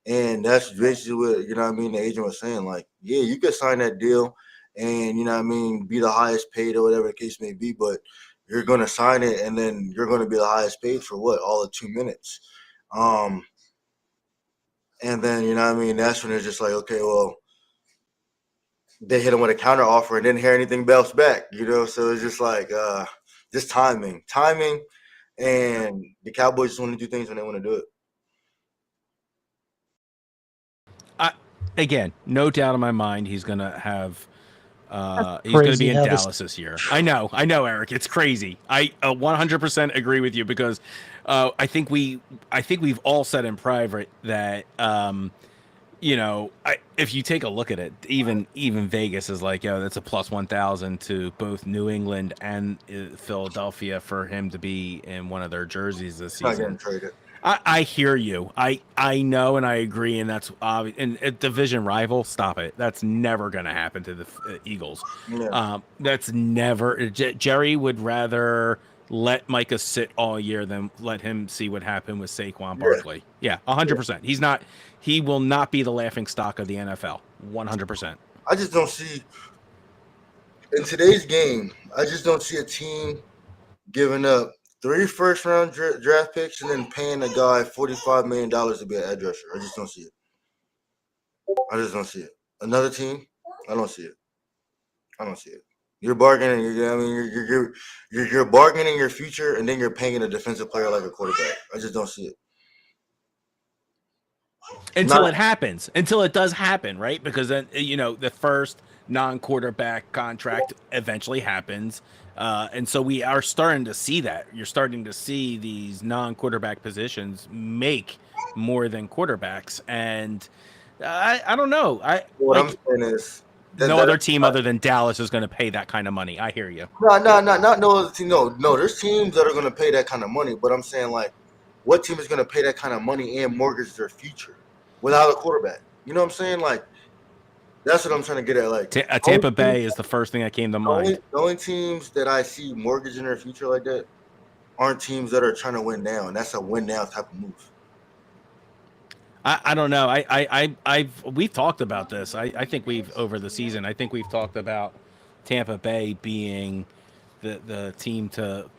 Speaker 1: And that's basically what, the agent was saying. Like, yeah, you could sign that deal and, be the highest paid or whatever the case may be, but you're going to sign it and then you're going to be the highest paid for what? All of 2 minutes. And then, that's when it's just like, okay, well, they hit him with a counter offer and didn't hear anything bounce back, So it's just like just timing, and the Cowboys just want to do things when they want to do it.
Speaker 11: Again, no doubt in my mind, he's gonna have. He's going to be in Dallas this year. I know, Eric. It's crazy. I 100% agree with you because I think we've all said in private that. If you take a look at it, even Vegas is like, yo, that's a plus 1,000 to both New England and Philadelphia for him to be in one of their jerseys this season. I hear you. I know and I agree, and that's obvious. And a division rival, stop it. That's never going to happen to the Eagles. Yeah. That's never. Jerry would rather let Micah sit all year than let him see what happened with Saquon Barkley. Yeah, 100%. He's not. He will not be the laughing stock of the NFL. 100%.
Speaker 1: I just don't see in today's game. I just don't see a team giving up 3 first-round draft picks and then paying a guy $45 million to be an edge rusher. I just don't see it. Another team, I don't see it. You're bargaining. You're bargaining your future, and then you're paying a defensive player like a quarterback. I just don't see it.
Speaker 11: Until it happens. Until it does happen, right? Because then the first non-quarterback contract eventually happens. And so we are starting to see that. You're starting to see these non-quarterback positions make more than quarterbacks. And I don't know.
Speaker 1: What I'm saying is
Speaker 11: no other team other than Dallas is going to pay that kind of money. I hear you.
Speaker 1: No other team. No, there's teams that are going to pay that kind of money. But I'm saying, like, what team is going to pay that kind of money and mortgage their future without a quarterback? You know what I'm saying? Like, that's what I'm trying to get at. Like,
Speaker 11: Tampa Bay is the first thing that came to mind.
Speaker 1: The only teams that I see mortgaging their future like that aren't teams that are trying to win now, and that's a win now type of move.
Speaker 11: I don't know. We've talked about this. I think over the season. I think we've talked about Tampa Bay being the team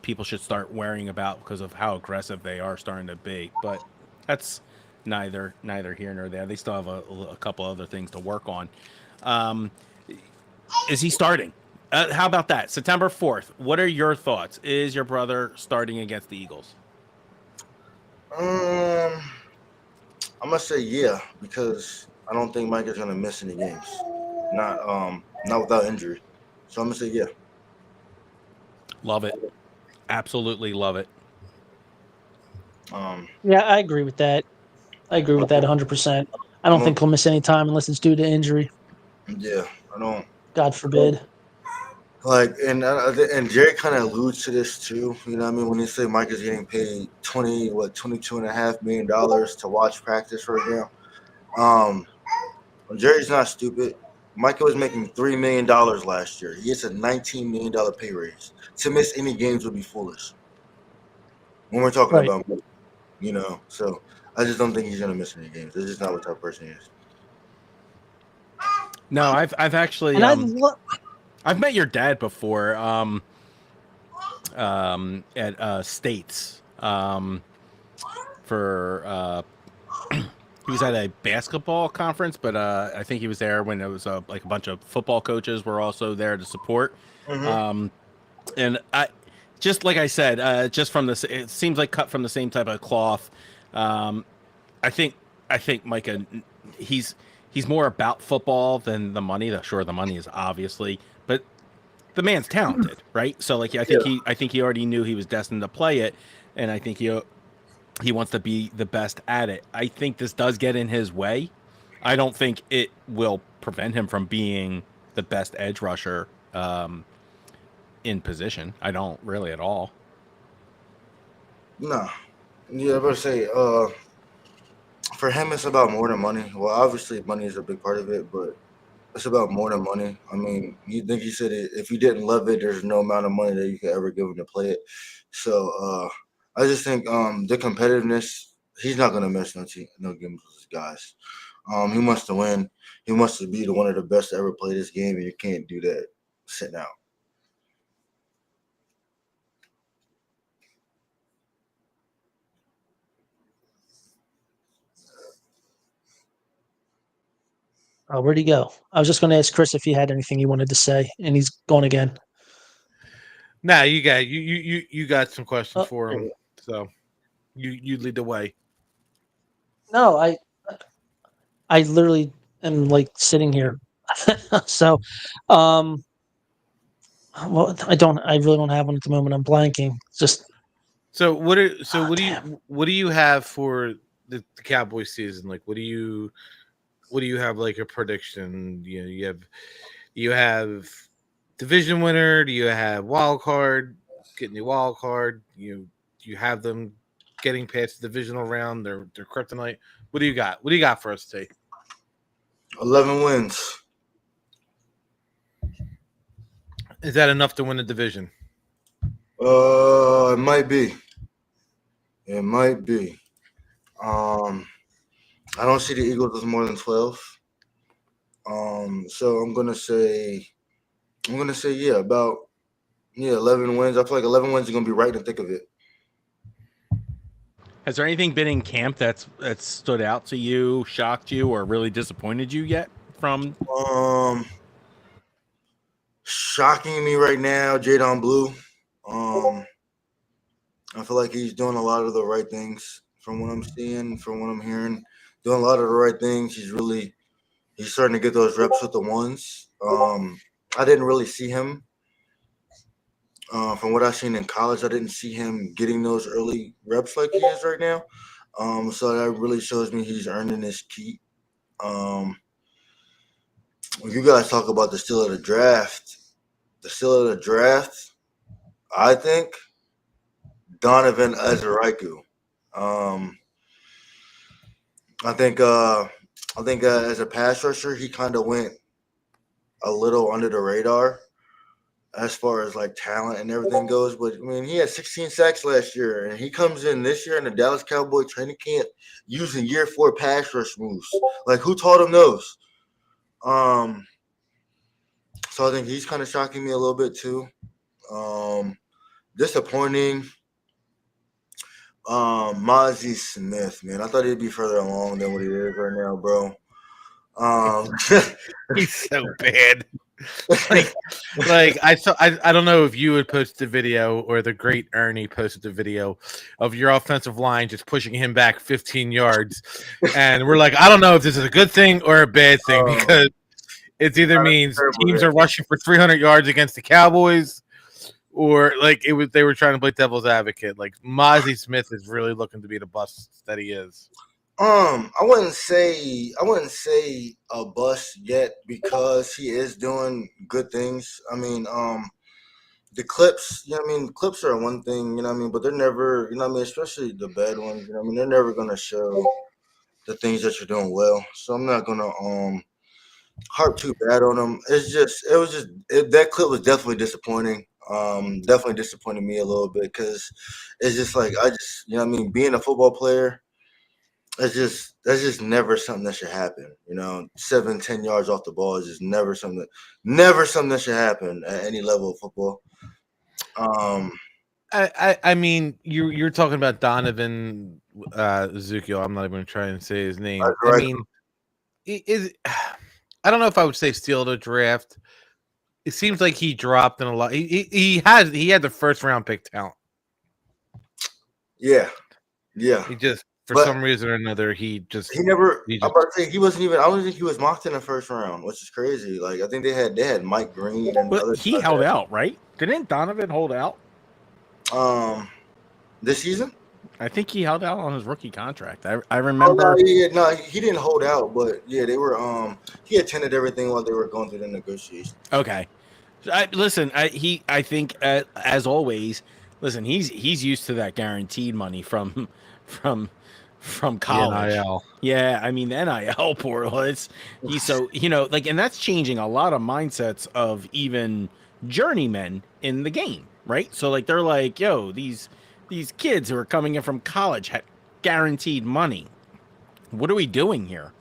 Speaker 11: people should start worrying about because of how aggressive they are starting to be. But that's neither here nor there. They still have a couple other things to work on. Is he starting? How about that? September 4th. What are your thoughts? Is your brother starting against the Eagles?
Speaker 1: I'm gonna say yeah, because I don't think Mike is gonna miss any games. Not without injury. So I'm gonna say yeah.
Speaker 11: Love it. Absolutely love it.
Speaker 10: Yeah, I agree with that. 100%. I don't think he'll miss any time unless it's due to injury.
Speaker 1: Yeah, I don't.
Speaker 10: God forbid.
Speaker 1: Like, and Jerry kind of alludes to this too. You know what I mean? When he say Mike is getting paid $22.5 million to watch practice right now. Jerry's not stupid. Micah was making $3 million last year. He gets a $19 million pay raise. To miss any games would be foolish. When we're talking about, so I just don't think he's gonna miss any games. That's just not what type of person he is.
Speaker 11: No, I've actually I've met your dad before at States for he was at a basketball conference, but I think he was there when it was like a bunch of football coaches were also there to support. Mm-hmm. And just like I said, just from this, it seems like cut from the same type of cloth. I think Micah, he's more about football than the money. Sure, the money is obviously, but the man's talented, right? So like, I think he already knew he was destined to play it, and I think he wants to be the best at it. I think this does get in his way. I don't think it will prevent him from being the best edge rusher in position. I don't really at all.
Speaker 1: No. Yeah, I was about to say, for him, it's about more than money. Well, obviously, money is a big part of it, but it's about more than money. I mean, you think he said if you didn't love it, there's no amount of money that you could ever give him to play it. So I just think the competitiveness, he's not gonna miss no games with his guys. He wants to win. He wants to be one of the best to ever play this game, and you can't do that sitting out.
Speaker 10: Oh, where'd he go? I was just going to ask Chris if he had anything he wanted to say, and he's gone again.
Speaker 5: Nah, you got some questions for him, so you lead the way.
Speaker 10: No, I literally am like sitting here. So, well, I really don't have one at the moment. I'm blanking. Just
Speaker 5: what do you have for the Cowboys season? Like, what do you have like a prediction? You have division winner. Do you have wild card? Getting the wild card. Do you have them getting past the divisional round? Their kryptonite. What do you got? What do you got for us today?
Speaker 1: 11 wins.
Speaker 5: Is that enough to win the division?
Speaker 1: It might be. It might be. I don't see the Eagles as more than 12. So I'm gonna say yeah, about 11 wins. I feel like 11 wins are gonna be right in the thick of it.
Speaker 11: Has there anything been in camp that stood out to you, shocked you, or really disappointed you yet from?
Speaker 1: Shocking me right now, Jadon Blue. I feel like he's doing a lot of the right things from what I'm seeing, from what I'm hearing. Doing a lot of the right things. He's starting to get those reps with the ones. I didn't really see him. From what I've seen in college, I didn't see him getting those early reps like he is right now. So that really shows me he's earning his keep. When you guys talk about the steal of the draft, I think Donovan Ezeriku. I think as a pass rusher, he kind of went a little under the radar as far as like talent and everything goes. But I mean, he had 16 sacks last year, and he comes in this year in the Dallas Cowboy training camp using year 4 pass rush moves. Like, who taught him those? So I think he's kind of shocking me a little bit too. Disappointing. Mozzie Smith, man. I thought he'd be further along than what he is right now, bro.
Speaker 5: He's so bad. like I don't know if you would post the video or the great Ernie posted the video of your offensive line just pushing him back 15 yards, and we're like, I don't know if this is a good thing or a bad thing because it either means teams are rushing for 300 yards against the Cowboys, or like they were trying to play devil's advocate. Like, Mozzie Smith is really looking to be the bust that he is.
Speaker 1: I wouldn't say a bust yet because he is doing good things. I mean, the clips, clips are one thing, but they're never, especially the bad ones, they're never gonna show the things that you're doing well. So I'm not gonna harp too bad on him. That clip was definitely disappointing. Definitely disappointed me a little bit because it's just like being a football player. That's just never something that should happen. 7-10 yards off the ball is just never something that should happen at any level of football.
Speaker 5: I mean, you're talking about Donovan Ezekiel. I'm not even trying to say his name. I mean, I don't know if I would say steal the draft, it seems like he dropped in a lot. He had the first round pick talent.
Speaker 1: Yeah.
Speaker 5: He just for
Speaker 1: But
Speaker 5: some reason or another
Speaker 1: he never. I'm about to say he wasn't even. I don't think he was mocked in the first round, which is crazy. Like I think they had Mike Green and
Speaker 11: But
Speaker 1: other.
Speaker 11: he held out, right? Didn't Donovan hold out?
Speaker 1: This season.
Speaker 11: I think he held out on his rookie contract. I
Speaker 1: Oh,
Speaker 11: remember.
Speaker 1: no, he didn't hold out, but yeah, they were. He attended everything while they were going through the negotiations.
Speaker 11: Okay, I think as always, listen, he's used to that guaranteed money from college.
Speaker 5: NIL.
Speaker 11: Yeah, I mean the NIL portal. He's so and that's changing a lot of mindsets of even journeymen in the game, right? So like they're like, yo, these kids who are coming in from college had guaranteed money. What are we doing here?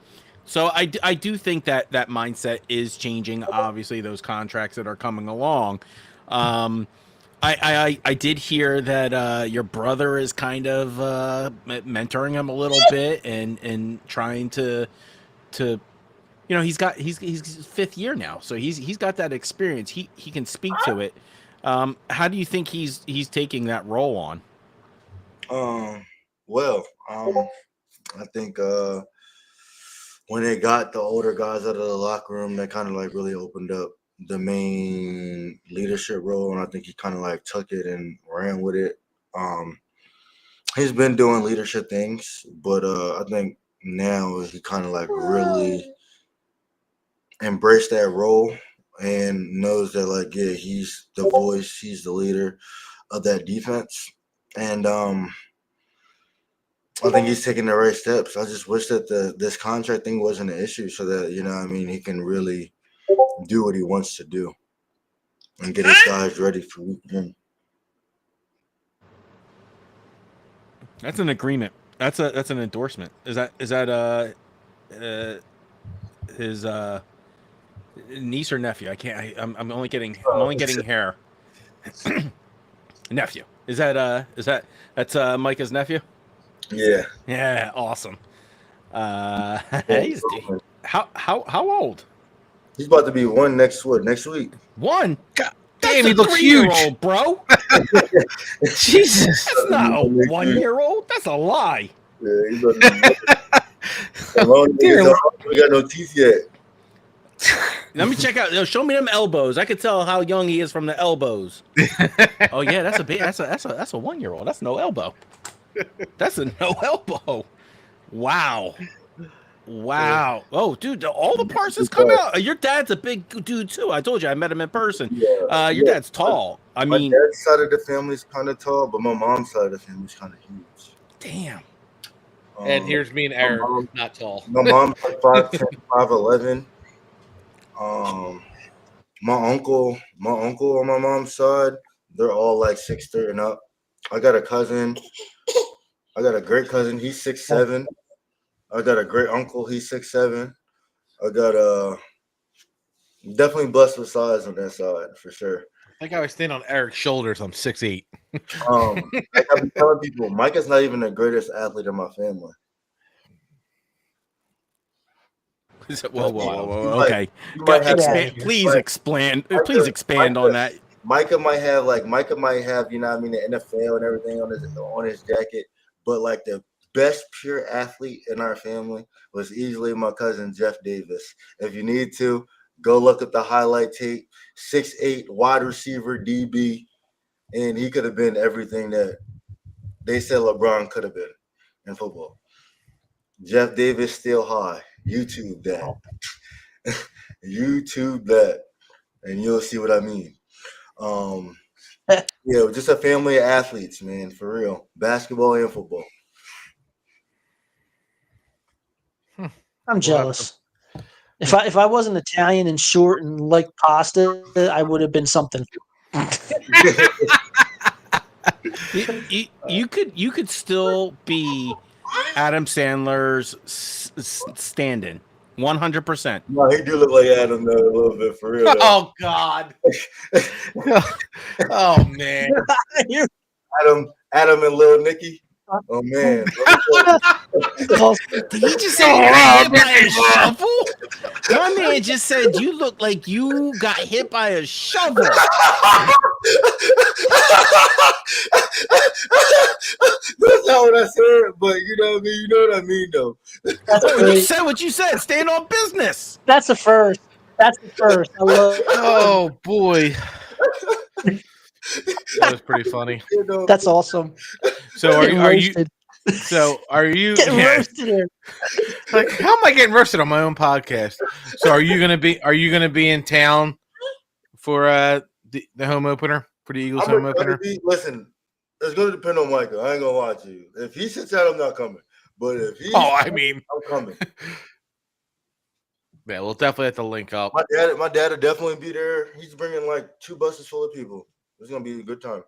Speaker 11: So I do think that mindset is changing. Obviously, those contracts that are coming along. I did hear that your brother is kind of mentoring him a little bit and trying to he's fifth year now, so he's got that experience. He can speak to it. How do you think he's taking that role on?
Speaker 1: I think when they got the older guys out of the locker room, that kind of like really opened up the main leadership role, and I think he kind of like took it and ran with it. He's been doing leadership things, but I think now he kind of like really embraced that role and knows that like he's the voice, he's the leader of that defense, and I think he's taking the right steps. I just wish that this contract thing wasn't an issue, so that he can really do what he wants to do and get his guys ready for week one.
Speaker 11: That's an agreement. That's an endorsement. Is that his niece or nephew? I'm only getting hair. Nephew. That's Micah's nephew?
Speaker 1: Yeah.
Speaker 11: Yeah, awesome. How old?
Speaker 1: He's about to be one next week.
Speaker 11: One? God
Speaker 5: damn, he looks huge,
Speaker 11: bro.
Speaker 5: Jesus,
Speaker 11: that's not a 1 year old. That's a lie.
Speaker 1: Yeah, he's about to be we got no teeth yet.
Speaker 11: Let me check out. Show me them elbows. I could tell how young he is from the elbows. Oh yeah, that's a 1 year old. That's no elbow. That's a no elbow. Wow. Oh, dude, all the Parsons come out. Your dad's a big dude too. I told you, I met him in person. Your dad's tall. I mean,
Speaker 1: my dad's side of the family's kind of tall, but my mom's side of the family's kind of huge.
Speaker 11: Damn.
Speaker 5: And here's me and Eric, not tall.
Speaker 1: My mom's like 5'10", 5'11". My uncle on my mom's side, they're all like 6'3" and up. I got a great cousin, he's 6'7". I got a great uncle, he's 6'7". I got definitely blessed with size on that side for sure.
Speaker 5: I think I was standing on Eric's shoulders. I'm 6'8".
Speaker 1: Like I've been telling people, Micah's not even the greatest athlete in my family.
Speaker 11: Whoa. Okay. Please expand on that.
Speaker 1: Micah might have, the NFL and everything on his jacket, but like the best pure athlete in our family was easily my cousin Jeff Davis. If you need to, go look up the highlight tape. 6'8", wide receiver, DB, and he could have been everything that they said LeBron could have been in football. Jeff Davis still high. YouTube that. YouTube that, and you'll see what I mean. Just a family of athletes, man, for real. Basketball and football.
Speaker 10: I'm jealous. If I wasn't Italian and short and liked pasta, I would have been something.
Speaker 11: You could still be Adam Sandler's stand-in, 100%.
Speaker 1: No, he do look like Adam though, a little bit for real. Though.
Speaker 5: Oh God. Oh man. Adam
Speaker 1: and Lil Nicky. Oh man.
Speaker 11: Did he just say by a shovel? My man just said you look like you got hit by a shovel.
Speaker 1: That's not what I said, but you know what I mean. You know what I mean, though.
Speaker 11: You said what you said. Stand on business.
Speaker 10: That's a first. That's the first. I love.
Speaker 5: Oh boy, that was pretty funny.
Speaker 10: That's awesome.
Speaker 5: So are you?
Speaker 10: Roasted.
Speaker 5: So are you?
Speaker 10: Getting roasted here.
Speaker 5: Like, how am I getting roasted on my own podcast? So are you gonna be in town for the home opener for the Eagles home opener?
Speaker 1: Listen, it's gonna depend on Michael. I ain't gonna lie to you. If he sits out, I'm not coming. But if he, I'm coming.
Speaker 5: Yeah, we'll definitely have to link up.
Speaker 1: My dad will definitely be there. He's bringing like 2 buses full of people. It's gonna be a good time.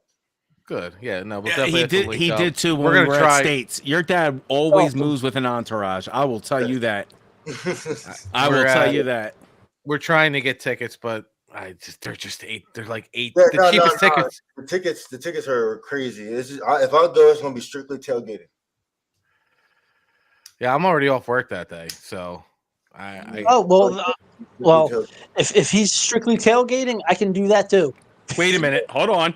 Speaker 5: Good. Yeah, no, we'll definitely have to link up.
Speaker 11: He did too when we were at States. Your dad always moves with an entourage. I will tell you that. I will tell you that.
Speaker 5: We're trying to get tickets, but they're just 8. They're like 8. The cheapest tickets.
Speaker 1: The tickets are crazy. It's just, if I go, it's gonna be strictly tailgating.
Speaker 5: Yeah, I'm already off work that day, so
Speaker 10: if he's strictly tailgating, I can do that too.
Speaker 11: Wait a minute, hold on.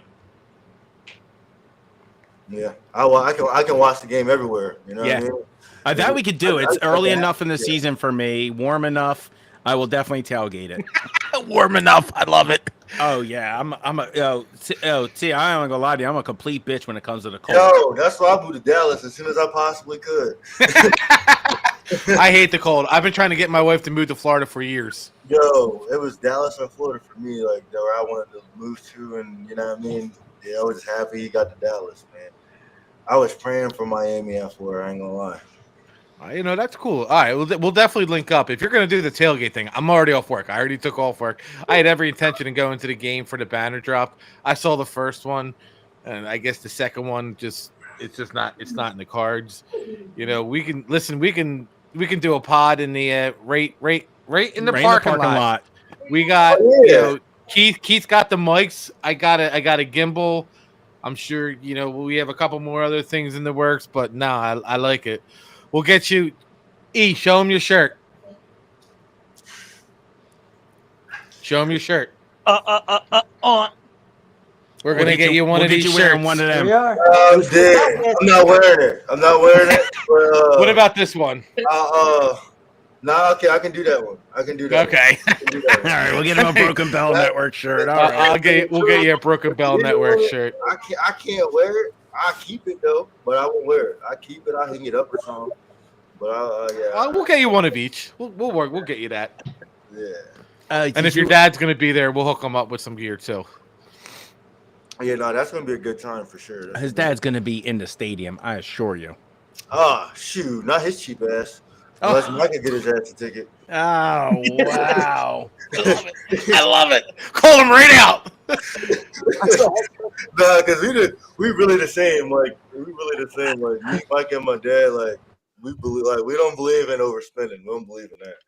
Speaker 1: Yeah, I can watch the game everywhere. You know what I mean?
Speaker 11: That we could do. It's early enough in the season for me, warm enough. I will definitely tailgate it.
Speaker 5: Warm enough, I love it.
Speaker 11: Oh yeah, I ain't gonna lie to you. I'm a complete bitch when it comes to the cold.
Speaker 1: Yo, that's why I moved to Dallas as soon as I possibly could.
Speaker 5: I hate the cold. I've been trying to get my wife to move to Florida for years.
Speaker 1: Yo, it was Dallas or Florida for me, like where I wanted to move to, and you know what I mean. Yeah, I was happy he got to Dallas, man. I was praying for Miami and Florida. I ain't gonna lie.
Speaker 5: You know, that's cool. All right, we'll definitely link up. If you're going to do the tailgate thing, I'm already off work. I already took off work. I had every intention of going to the game for the banner drop. I saw the first one, and I guess the second one it's not in the cards. You know, we can do a pod in the right in the parking lot. We got you know, Keith got the mics. I got a gimbal. I'm sure, you know, we have a couple more other things in the works, but no, I like it. We'll get you. Show him your shirt. Show him your shirt.
Speaker 10: On.
Speaker 5: We're gonna get you one of these shirts.
Speaker 11: One of them.
Speaker 1: I'm dead. I'm not wearing it. But,
Speaker 5: what about this one?
Speaker 1: Okay, I can do that one.
Speaker 5: Okay.
Speaker 11: All right, we'll get him a Broken Bell Network shirt. All right.
Speaker 5: We'll get you a Broken Bell Network shirt.
Speaker 1: I can't wear it. I keep it though, but I won't wear it. I keep it. I hang it up or something. But
Speaker 5: we'll get you one of each. We'll work. We'll get you that.
Speaker 1: Yeah.
Speaker 5: And if your dad's gonna be there, we'll hook him up with some gear too.
Speaker 1: Yeah, no, that's gonna be a good time for sure.
Speaker 11: His dad's gonna be in the stadium, I assure you.
Speaker 1: Oh shoot, not his cheap ass. Unless Mike can get his ass a ticket.
Speaker 11: Oh wow!
Speaker 5: I love it. Call him right out.
Speaker 1: Nah, because we really the same. Like me, Mike, and my dad. Like we don't believe in overspending. We don't believe in that.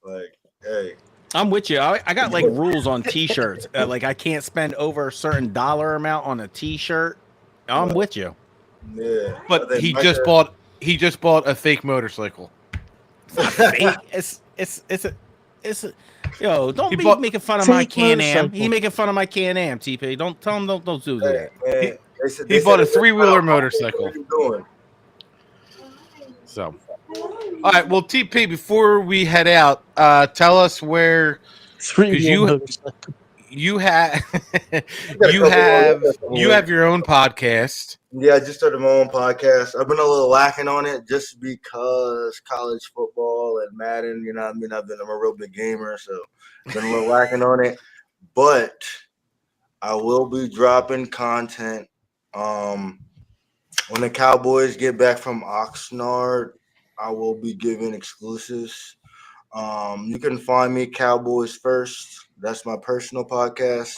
Speaker 1: Like, hey.
Speaker 11: I'm with you. I got like rules on T-shirts. Like I can't spend over a certain dollar amount on a T-shirt. I'm with you.
Speaker 1: Yeah,
Speaker 5: but he just bought a fake motorcycle.
Speaker 11: It's a yo. Don't be making fun of my Can-Am. He making fun of my Can-Am. TP. Don't tell him. Don't do that.
Speaker 5: He bought a 3-wheeler motorcycle. So. All right, well, TP, before we head out, tell us where you have you have your own podcast.
Speaker 1: Yeah, I just started my own podcast. I've been a little lacking on it just because college football and Madden, you know what I mean? I'm a real big gamer, so I've been a little lacking on it. But I will be dropping content when the Cowboys get back from Oxnard. I will be giving exclusives. You can find me Cowboys First. That's my personal podcast.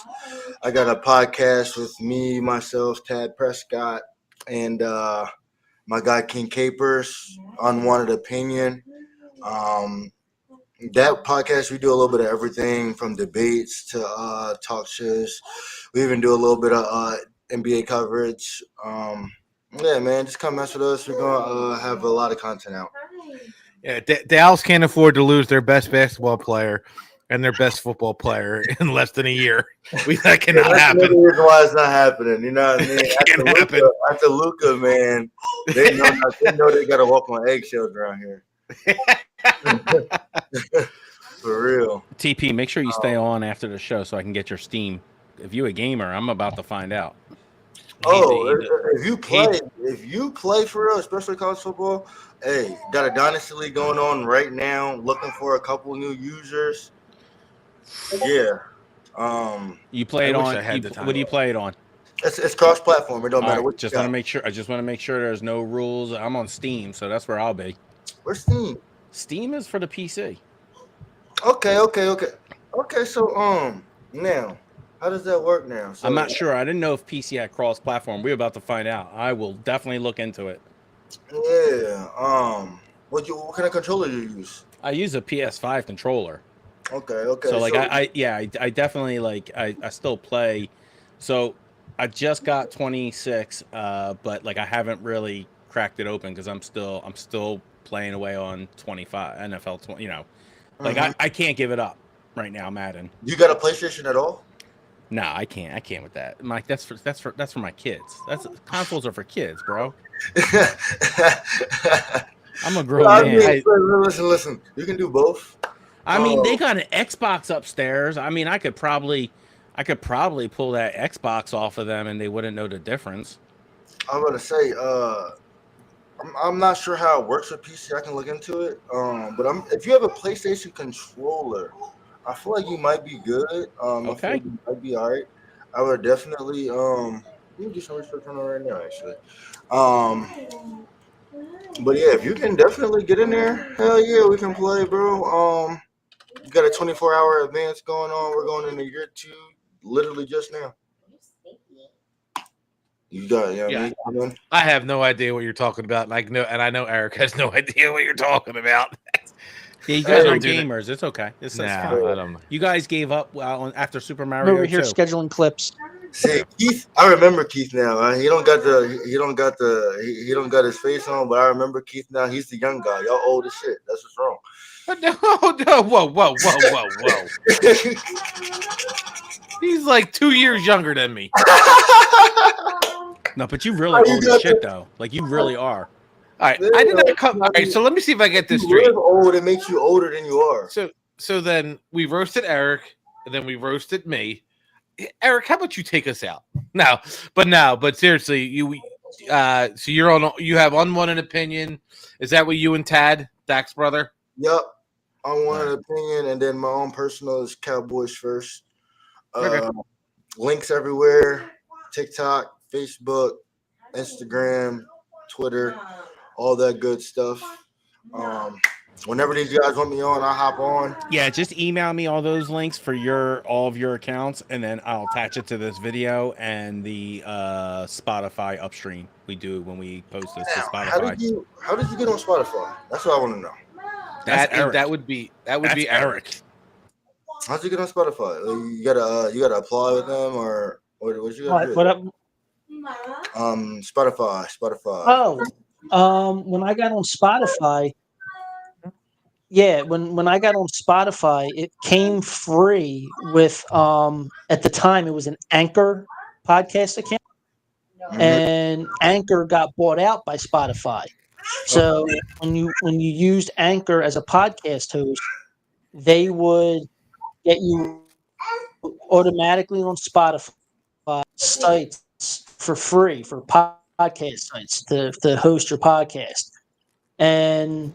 Speaker 1: I got a podcast with me, myself, Tad Prescott, and my guy King Capers, Unwanted Opinion. That podcast, we do a little bit of everything from debates to talk shows. We even do a little bit of NBA coverage. Yeah, man, just come mess with us. We're going to have a lot of content out.
Speaker 5: Yeah, Dallas can't afford to lose their best basketball player and their best football player in less than a year. That cannot
Speaker 1: that's
Speaker 5: happen.
Speaker 1: The reason why it's not happening. You know what I mean? After Luka, man, they know they got to walk on eggshells around here. For real.
Speaker 11: TP, make sure you stay on after the show so I can get your Steam. If you a gamer, I'm about to find out.
Speaker 1: If you play for real, especially college football, hey, got a dynasty league going on right now. Looking for a couple new users. Yeah.
Speaker 11: You play it on. What do you play it on?
Speaker 1: It's cross-platform. It don't matter what.
Speaker 11: Just want to make sure. I just want to make sure there's no rules. I'm on Steam, so that's where I'll be.
Speaker 1: Where's Steam?
Speaker 11: Steam is for the PC.
Speaker 1: Okay. So now, how does that work now? So,
Speaker 11: I'm not sure. I didn't know if PC had cross-platform. We're about to find out. I will definitely look into it.
Speaker 1: Yeah. What kind of controller do you use?
Speaker 11: I use a PS5 controller.
Speaker 1: Okay.
Speaker 11: So like I definitely like I still play. So I just got 26, but like I haven't really cracked it open because I'm still playing away on 25 NFL 20. You know, like I can't give it up right now, Madden.
Speaker 1: You got a PlayStation at all?
Speaker 11: No, I can't. I can't with that. Mike, that's for my kids. Consoles are for kids, bro. I'm a grown man.
Speaker 1: Listen. You can do both.
Speaker 11: I mean, they got an Xbox upstairs. I mean, I could probably pull that Xbox off of them, and they wouldn't know the difference.
Speaker 1: I'm gonna say, I'm not sure how it works with PC. I can look into it. But if you have a PlayStation controller, I feel like you might be good.
Speaker 11: Okay.
Speaker 1: I feel like you might be all right. I would definitely let me do some research on it right now, actually. But yeah, if you can definitely get in there, hell yeah, we can play, bro. You got a 24-hour advance going on. We're going into year 2, literally just now. You got it,
Speaker 5: yeah. I have no idea what you're talking about. I know Eric has no idea what you're talking about.
Speaker 11: Yeah, you guys are gamers. It's okay. It's fine.
Speaker 5: I don't know.
Speaker 11: You guys gave up after Super Mario.
Speaker 10: We're here scheduling clips.
Speaker 1: See, Keith, I remember Keith now. He don't got his face on, but I remember Keith now. He's the young guy. Y'all old as shit. That's what's wrong.
Speaker 5: No, whoa. He's like 2 years younger than me.
Speaker 11: No, but you really old as shit though. Like you really are.
Speaker 5: All right, I did not come. All right, so let me see if I get this straight.
Speaker 1: Old, it makes you older than you are.
Speaker 5: So then we roasted Eric, and then we roasted me. Eric, how about you take us out? But seriously, so you have unwanted opinion. Is that what you and Dak's brother?
Speaker 1: Yep, unwanted opinion, and then my own personal is Cowboys first.
Speaker 5: Okay.
Speaker 1: Links everywhere: TikTok, Facebook, Instagram, Twitter. All that good stuff. Whenever these guys want me on, I'll hop on.
Speaker 11: Yeah, just email me all those links for all of your accounts, and then I'll attach it to this video and the Spotify upstream we do when we post this to Spotify.
Speaker 1: How did you get on Spotify? That's what I want to know.
Speaker 5: That would be Eric.
Speaker 1: How'd you get on Spotify? You gotta apply with them, or what you gotta do?
Speaker 10: What up?
Speaker 1: Spotify.
Speaker 10: When I got on Spotify, when I got on Spotify, it came free with at the time it was an Anchor podcast account, and Anchor got bought out by Spotify. So when you used Anchor as a podcast host, they would get you automatically on Spotify sites for free for podcast sites to host your podcast. And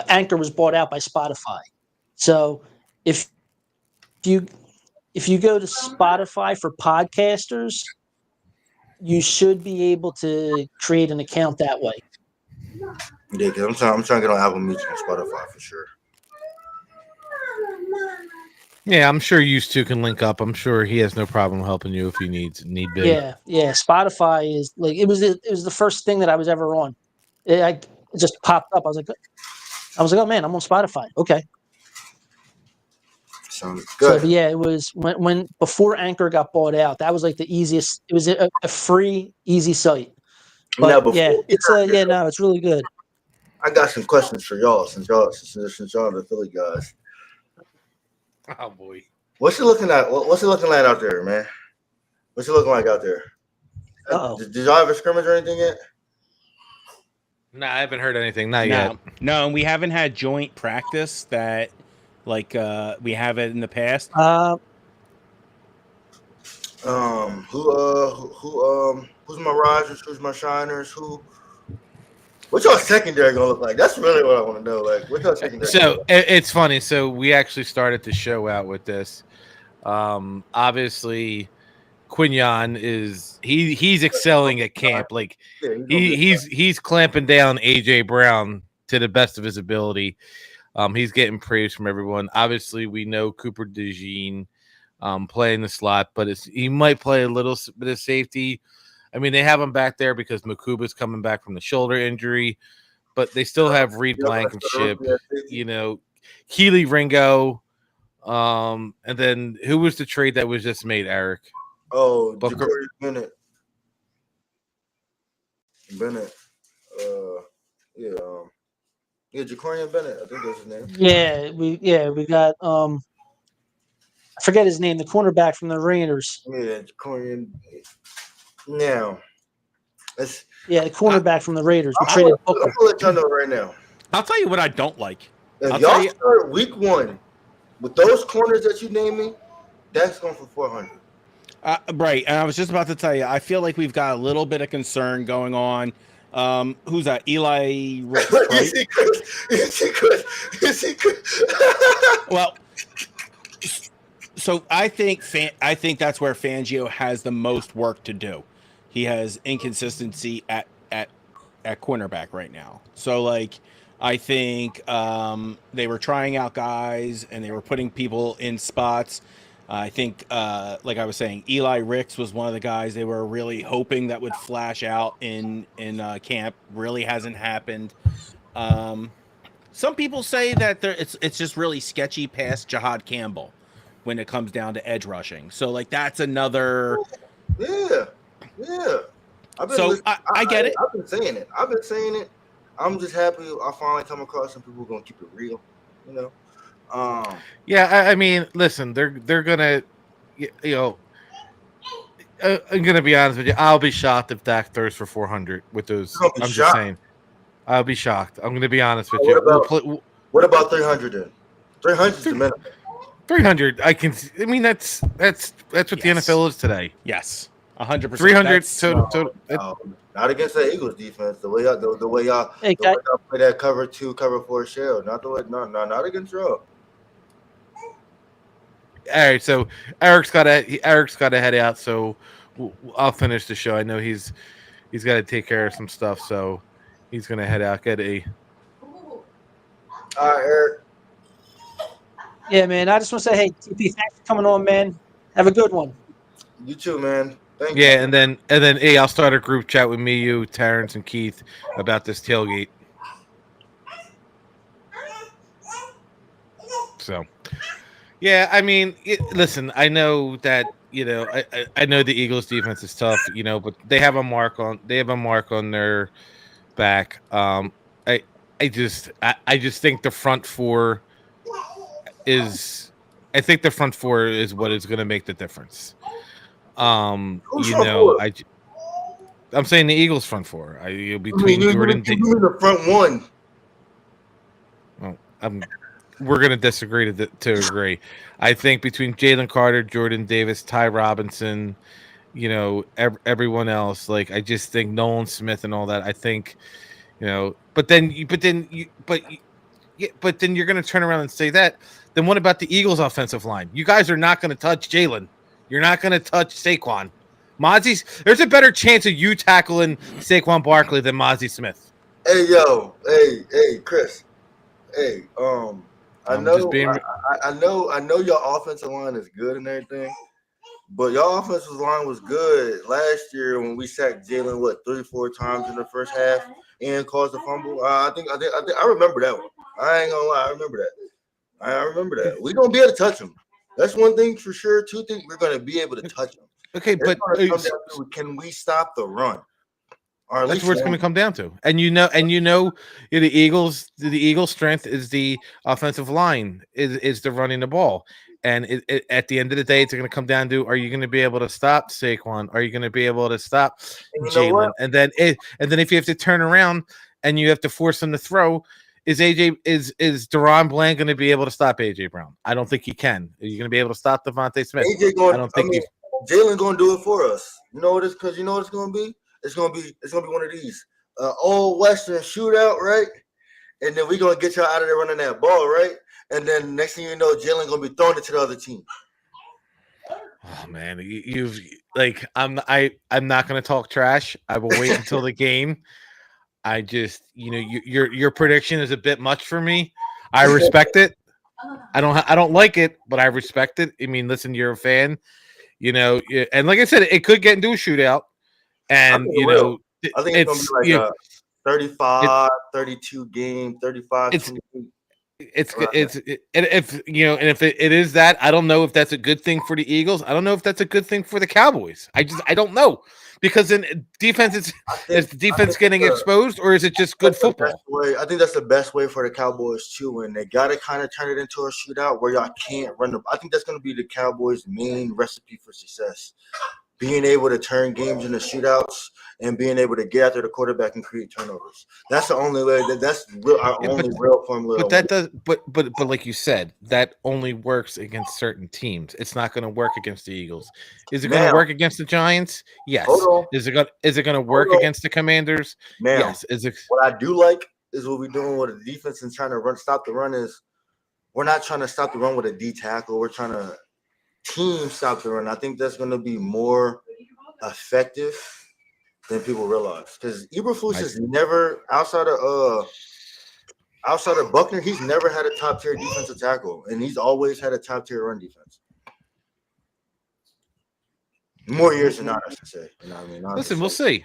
Speaker 10: Anchor was bought out by Spotify. So if you go to Spotify for podcasters, you should be able to create an account that way.
Speaker 1: Yeah, because I'm trying to get on Apple Music and Spotify for sure.
Speaker 5: Yeah, I'm sure you two can link up. I'm sure he has no problem helping you if you need be.
Speaker 10: Yeah. Spotify is like it was the first thing that I was ever on. It just popped up. I was like, oh man, I'm on Spotify. Okay.
Speaker 1: Sounds good.
Speaker 10: So it was when before Anchor got bought out. That was like the easiest. It was a free, easy site. But
Speaker 1: it's
Speaker 10: really good.
Speaker 1: I got some questions for y'all since y'all the Philly guys.
Speaker 5: Oh boy,
Speaker 1: what's it looking at? What's it looking like out there, man? What's it looking like out there? Did y'all have a scrimmage or anything yet?
Speaker 5: No, I haven't heard anything. Not yet.
Speaker 11: No, and we haven't had joint practice that like we have it in the past.
Speaker 1: Who's my risers? Who's my shiners? What's your secondary gonna look like? That's really what I want to know. Like, what's your secondary?
Speaker 5: So it's funny. So we actually started the show out with this. Obviously, Quignon he's excelling at camp. Like he's clamping down AJ Brown to the best of his ability. He's getting praise from everyone. Obviously, we know Cooper DeJean playing the slot, but he might play a little bit of safety. I mean, they have him back there because Makuba's coming back from the shoulder injury, but they still have Reed Blankenship, Keely Ringo, and then who was the trade that was just made, Eric?
Speaker 1: Oh, Ja'Cory Bennett. Ja'Cory Bennett. I think that's his name.
Speaker 10: We got I forget his name, the cornerback from the Raiders.
Speaker 1: Yeah, Ja'Cory. Now,
Speaker 10: the cornerback from the Raiders. We
Speaker 1: I'm gonna let y'all know right now.
Speaker 11: I'll tell you what I don't like.
Speaker 1: If y'all start week 1 with those corners that you named me, that's going for 400.
Speaker 11: Right, and I was just about to tell you, I feel like we've got a little bit of concern going on. Who's that? Eli Ricks, right? Well, so I think that's where Fangio has the most work to do. He has inconsistency at cornerback right now. So like I think they were trying out guys and they were putting people in spots. I think like I was saying, Eli Ricks was one of the guys they were really hoping that would flash out in camp. Really hasn't happened. Some people say that it's just really sketchy past Jahad Campbell when it comes down to edge rushing. So like that's another.
Speaker 1: Yeah.
Speaker 11: I get it.
Speaker 1: I've been saying it. I'm just happy I finally come across some people who are gonna keep it real.
Speaker 5: I mean, listen, they're gonna, I'm gonna be honest with you. I'll be shocked if Dak throws for 400 with those. I'm just saying. I'll be shocked. I'm gonna be honest with you.
Speaker 1: What about 300 then? 300 is the minimum.
Speaker 5: 300. I mean, that's what the NFL is today.
Speaker 11: Yes, 100%.
Speaker 5: 300.
Speaker 1: Not against the Eagles defense. The way y'all play that cover 2, cover 4 shell. Not against y'all.
Speaker 5: All right, so Eric's got to head out. So I'll finish the show. I know he's got to take care of some stuff, so he's gonna head out. Get a.
Speaker 1: All right, Eric.
Speaker 10: Yeah, man. I just want to say, hey, TP, thanks for coming on, man. Have a good one.
Speaker 1: You too, man. Thank you.
Speaker 5: Yeah, and then hey, I'll start a group chat with me, you, Terrence, and Keith about this tailgate. So, yeah, I mean, listen, I know that I know the Eagles' defense is tough, but they have a mark on their back. I just think the front four is what is going to make the difference. I'm saying the Eagles front four. Between Jordan,
Speaker 1: the front one.
Speaker 5: Well, we're going to disagree to agree. I think between Jalen Carter, Jordan Davis, Ty Robinson, everyone else, like I just think Nolan Smith and all that. I think, but then you're going to turn around and say that. Then what about the Eagles' offensive line? You guys are not going to touch Jalen. You're not going to touch Saquon. There's a better chance of you tackling Saquon Barkley than Mozzie Smith.
Speaker 1: Hey, Chris. Hey, I know your offensive line is good and everything, but your offensive line was good last year when we sacked Jalen 3-4 times in the first half and caused a fumble. I remember that one. I ain't gonna lie, I remember that. We're gonna be able to touch him. That's one thing for sure. 2 things, we're gonna be able to touch him.
Speaker 5: Okay, but
Speaker 1: can we stop the run? or at
Speaker 5: That's
Speaker 1: least
Speaker 5: where it's going to come down to. And the Eagles' strength is the offensive line, is the running the ball. And at the end of the day, it's going to come down to: are you going to be able to stop Saquon? Are you going to be able to stop Jalen? And then if you have to turn around and you have to force them to throw, is Deron Bland going to be able to stop AJ Brown? I don't think he can. Are you going to be able to stop Devontae Smith?
Speaker 1: Jalen going to do it for us. You know what it's because you know what it's going to be. It's gonna be one of these old Western shootout, right? And then we're gonna get y'all out of there running that ball, right? And then next thing you know, Jalen gonna be throwing it to the other team.
Speaker 5: Oh man, you've like I'm not gonna talk trash. I will wait until the game. I just your prediction is a bit much for me. I respect it. I don't like it, but I respect it. I mean, listen, you're a fan, and like I said, it could get into a shootout. And
Speaker 1: I think it's gonna be like a 35, 32 game, 35.
Speaker 5: If it is that, I don't know if that's a good thing for the Eagles. I don't know if that's a good thing for the Cowboys. I don't know, because in defense, is the defense getting exposed, or is it just good football?
Speaker 1: I think that's the best way for the Cowboys to win. They gotta kind of turn it into a shootout where y'all can't run. I think that's gonna be the Cowboys' main recipe for success. Being able to turn games into shootouts and being able to get after the quarterback and create turnovers. That's the only way. That's our only real formula.
Speaker 5: But that does. But like you said, that only works against certain teams. It's not going to work against the Eagles. Is it going to work against the Giants? Yes. Is it going to work against the Commanders? Yes.
Speaker 1: What I do like is what we're doing with the defense and trying to stop the run. Is we're not trying to stop the run with a D tackle. We're trying to team stop the run. I think that's going to be more effective than people realize, because Eberflus has never outside of Buckner, he's never had a top tier defensive tackle, and he's always had a top tier run defense. More years than not, I should say. You know what I mean?
Speaker 5: Listen, we'll see.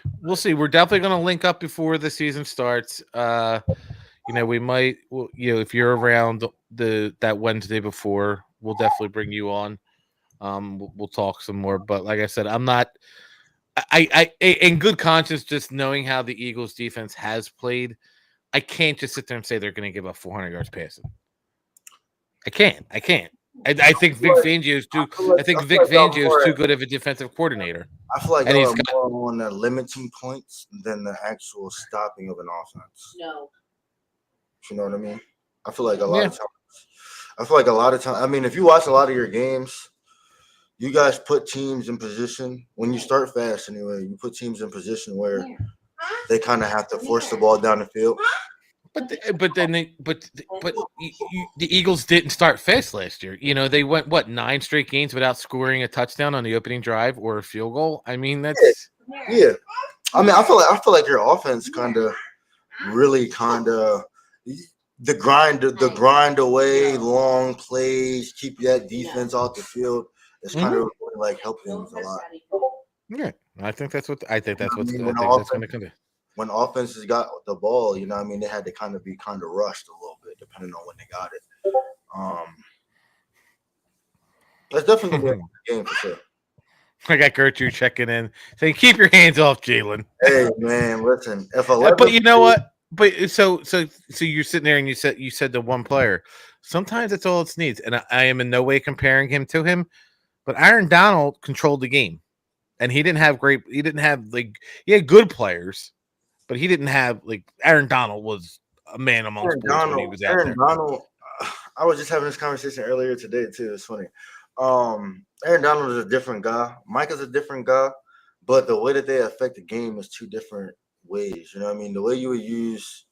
Speaker 5: We're definitely going to link up before the season starts. We might. If you're around that Wednesday before, we'll definitely bring you on. We'll talk some more, but like I said, I'm not. I in good conscience, just knowing how the Eagles defense has played, I can't just sit there and say they're going to give up 400 yards passing. I can't. I think Vic Fangio is too. I think Vic Fangio is too good of a defensive coordinator.
Speaker 1: I feel like he's more on the limiting points than the actual stopping of an offense.
Speaker 12: No.
Speaker 1: You know what I mean? I feel like a lot of times. I mean, if you watch a lot of your games, you guys put teams in position when you start fast. Anyway, you put teams in position where they kind of have to force the ball down the field.
Speaker 5: But the Eagles didn't start fast last year. They went 9 straight games without scoring a touchdown on the opening drive or a field goal. I mean, that's
Speaker 1: yeah. I mean, I feel like your offense really the grind away, long plays, keep that defense off the field. It's kind of like help things a lot.
Speaker 5: Yeah, I think that's what's going to come in.
Speaker 1: When offenses got the ball, you know what I mean, they had to kind of be rushed a little bit depending on when they got it. That's definitely gonna be a game for sure.
Speaker 5: I got Gertrude checking in saying, "Keep your hands off Jalen."
Speaker 1: Hey man, listen.
Speaker 5: But you know what? But so you're sitting there and you said the one player. Sometimes that's all it needs, and I am in no way comparing him to him. But Aaron Donald controlled the game, and he didn't have he had good players, but he didn't have Aaron Donald was a man amongst boys when he was out there.
Speaker 1: Donald, I was just having this conversation earlier today too. It's funny. Aaron Donald is a different guy. Mike is a different guy, but the way that they affect the game is two different ways. You know what I mean? The way you would use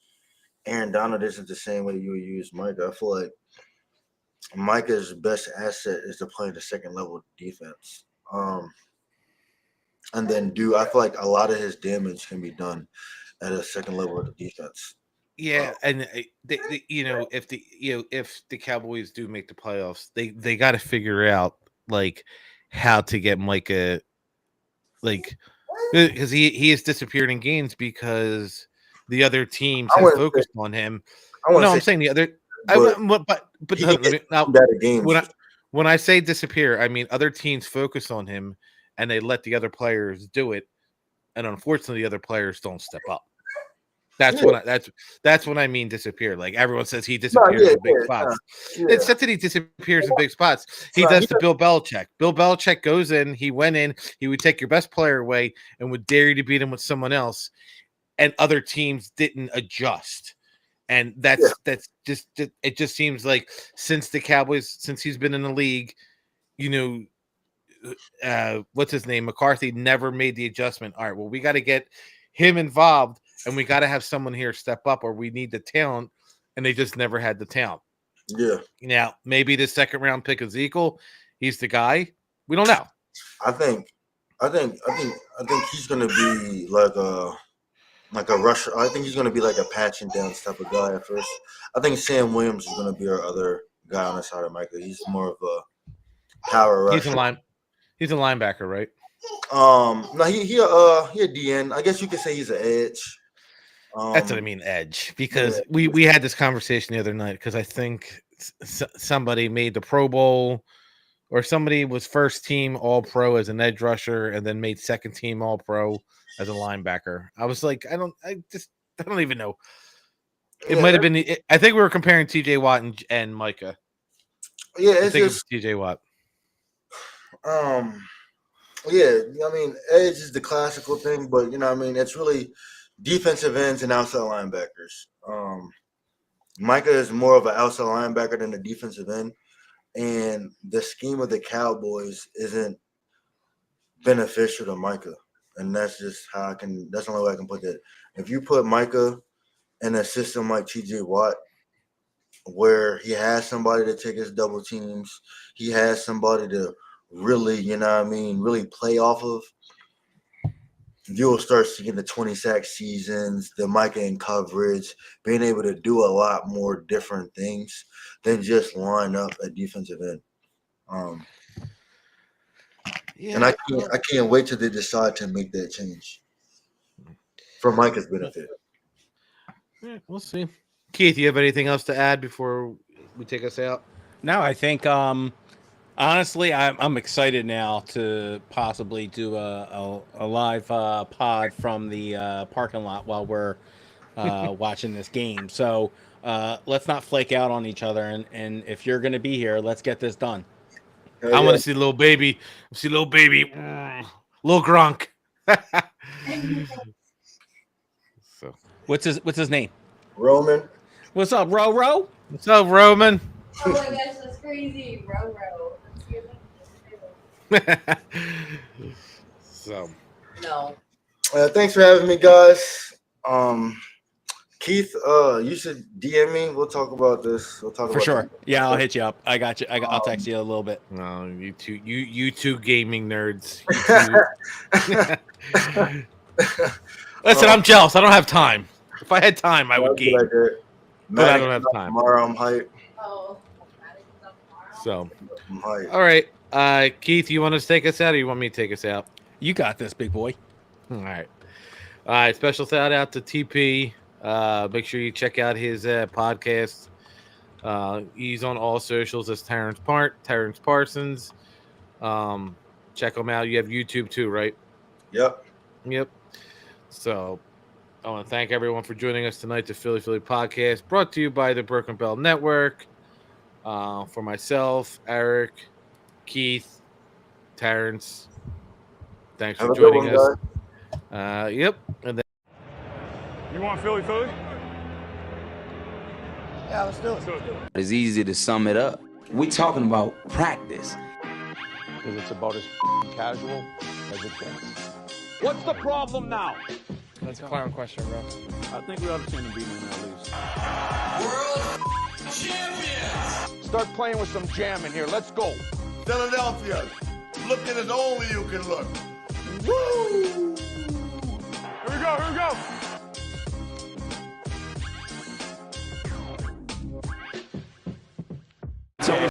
Speaker 1: Aaron Donald isn't the same way you would use Mike. I feel like Micah's best asset is to play the second level defense. And then I feel like a lot of his damage can be done at a second level of the defense.
Speaker 5: Yeah, and if the Cowboys do make the playoffs, they got to figure out how to get Micah, because he has disappeared in games because the other teams have focused on him. I'm saying the other. When I say disappear, I mean other teams focus on him and they let the other players do it, and unfortunately, the other players don't step up. That's what that's what I mean. Disappear. Like everyone says, he disappears in big spots. It's not that he disappears in big spots. He does the Bill Belichick. Bill Belichick goes in. He went in. He would take your best player away and would dare you to beat him with someone else, and other teams didn't adjust. And that's just it. Just seems like since the Cowboys, since he's been in the league, you know, what's his name? McCarthy never made the adjustment. All right, well, we got to get him involved. And we got to have someone here step up, or we need the talent, and they just never had the talent.
Speaker 1: Yeah.
Speaker 5: Now, maybe the second round pick Ezekiel, he's the guy. We don't know.
Speaker 1: I think he's gonna be like a rusher. I think he's gonna be like a patching down type of guy at first. I think Sam Williams is gonna be our other guy on the side of Micah. He's more of a power rusher.
Speaker 5: He's a linebacker, right?
Speaker 1: No, he a DN. I guess you could say he's an edge.
Speaker 5: That's what I mean, edge. Because we had this conversation the other night because I think somebody made the Pro Bowl, or somebody was first team All Pro as an edge rusher and then made second team All Pro as a linebacker. I was like, I don't even know. It might have been. I think we were comparing T.J. Watt and Micah.
Speaker 1: Yeah,
Speaker 5: I think it was T.J. Watt.
Speaker 1: Yeah, I mean, edge is the classical thing, but you know, I mean, it's really defensive ends and outside linebackers. Micah is more of an outside linebacker than a defensive end, and the scheme of the Cowboys isn't beneficial to Micah, and that's just how that's the only way I can put that. If you put Micah in a system like T.J. Watt, where he has somebody to take his double teams, he has somebody to really, you know what I mean, really play off of, you'll start seeing the 20 sack seasons, the Micah in coverage, being able to do a lot more different things than just line up at defensive end. And I can't wait till they decide to make that change for Micah's benefit.
Speaker 5: Yeah, we'll see. Keith, you have anything else to add before we take us out?
Speaker 11: No, I think honestly, I'm excited now to possibly do a live pod from the parking lot while we're watching this game. So let's not flake out on each other. And if you're going to be here, let's get this done.
Speaker 5: I want to see little baby. Little Gronk.
Speaker 11: So what's his name?
Speaker 1: Roman.
Speaker 11: What's up, Ro?
Speaker 5: What's up, Roman?
Speaker 12: Oh my gosh, that's crazy, Ro.
Speaker 5: So
Speaker 12: no.
Speaker 1: Thanks for having me, guys. Keith, you should DM me. We'll talk about this. We'll talk
Speaker 11: for
Speaker 1: about
Speaker 11: sure.
Speaker 1: that.
Speaker 11: Yeah, I'll hit you up. I got you. I'll text you a little bit.
Speaker 5: No, you two gaming nerds. Listen, I'm jealous. I don't have time. If I had time, I would game.
Speaker 1: Like that.
Speaker 5: But I don't have time.
Speaker 1: Tomorrow, I'm hyped.
Speaker 12: Oh.
Speaker 5: So,
Speaker 1: I'm hyped.
Speaker 5: all right. Keith, you want to take us out, or you want me to take us out?
Speaker 11: You got this, big boy.
Speaker 5: All right. Special shout out to TP. Make sure you check out his podcast. He's on all socials as Terrence Parsons. Check him out. You have YouTube too, right?
Speaker 1: Yep.
Speaker 5: So I want to thank everyone for joining us tonight. The Philly Podcast, brought to you by the Broken Bell Network. For myself, Eric, Keith, Terrence, thanks for joining us. And then
Speaker 4: You want Philly?
Speaker 6: Yeah, let's do it.
Speaker 2: It's easy to sum it up. We talking about practice.
Speaker 3: Because it's about as casual as it gets.
Speaker 4: What's the problem now?
Speaker 13: That's a clown question, bro.
Speaker 4: I think we ought to send the B-man at least.
Speaker 6: World champions!
Speaker 4: Start playing with some jam in here. Let's go.
Speaker 6: Philadelphia, looking as only you can look. Woo!
Speaker 4: Here we go.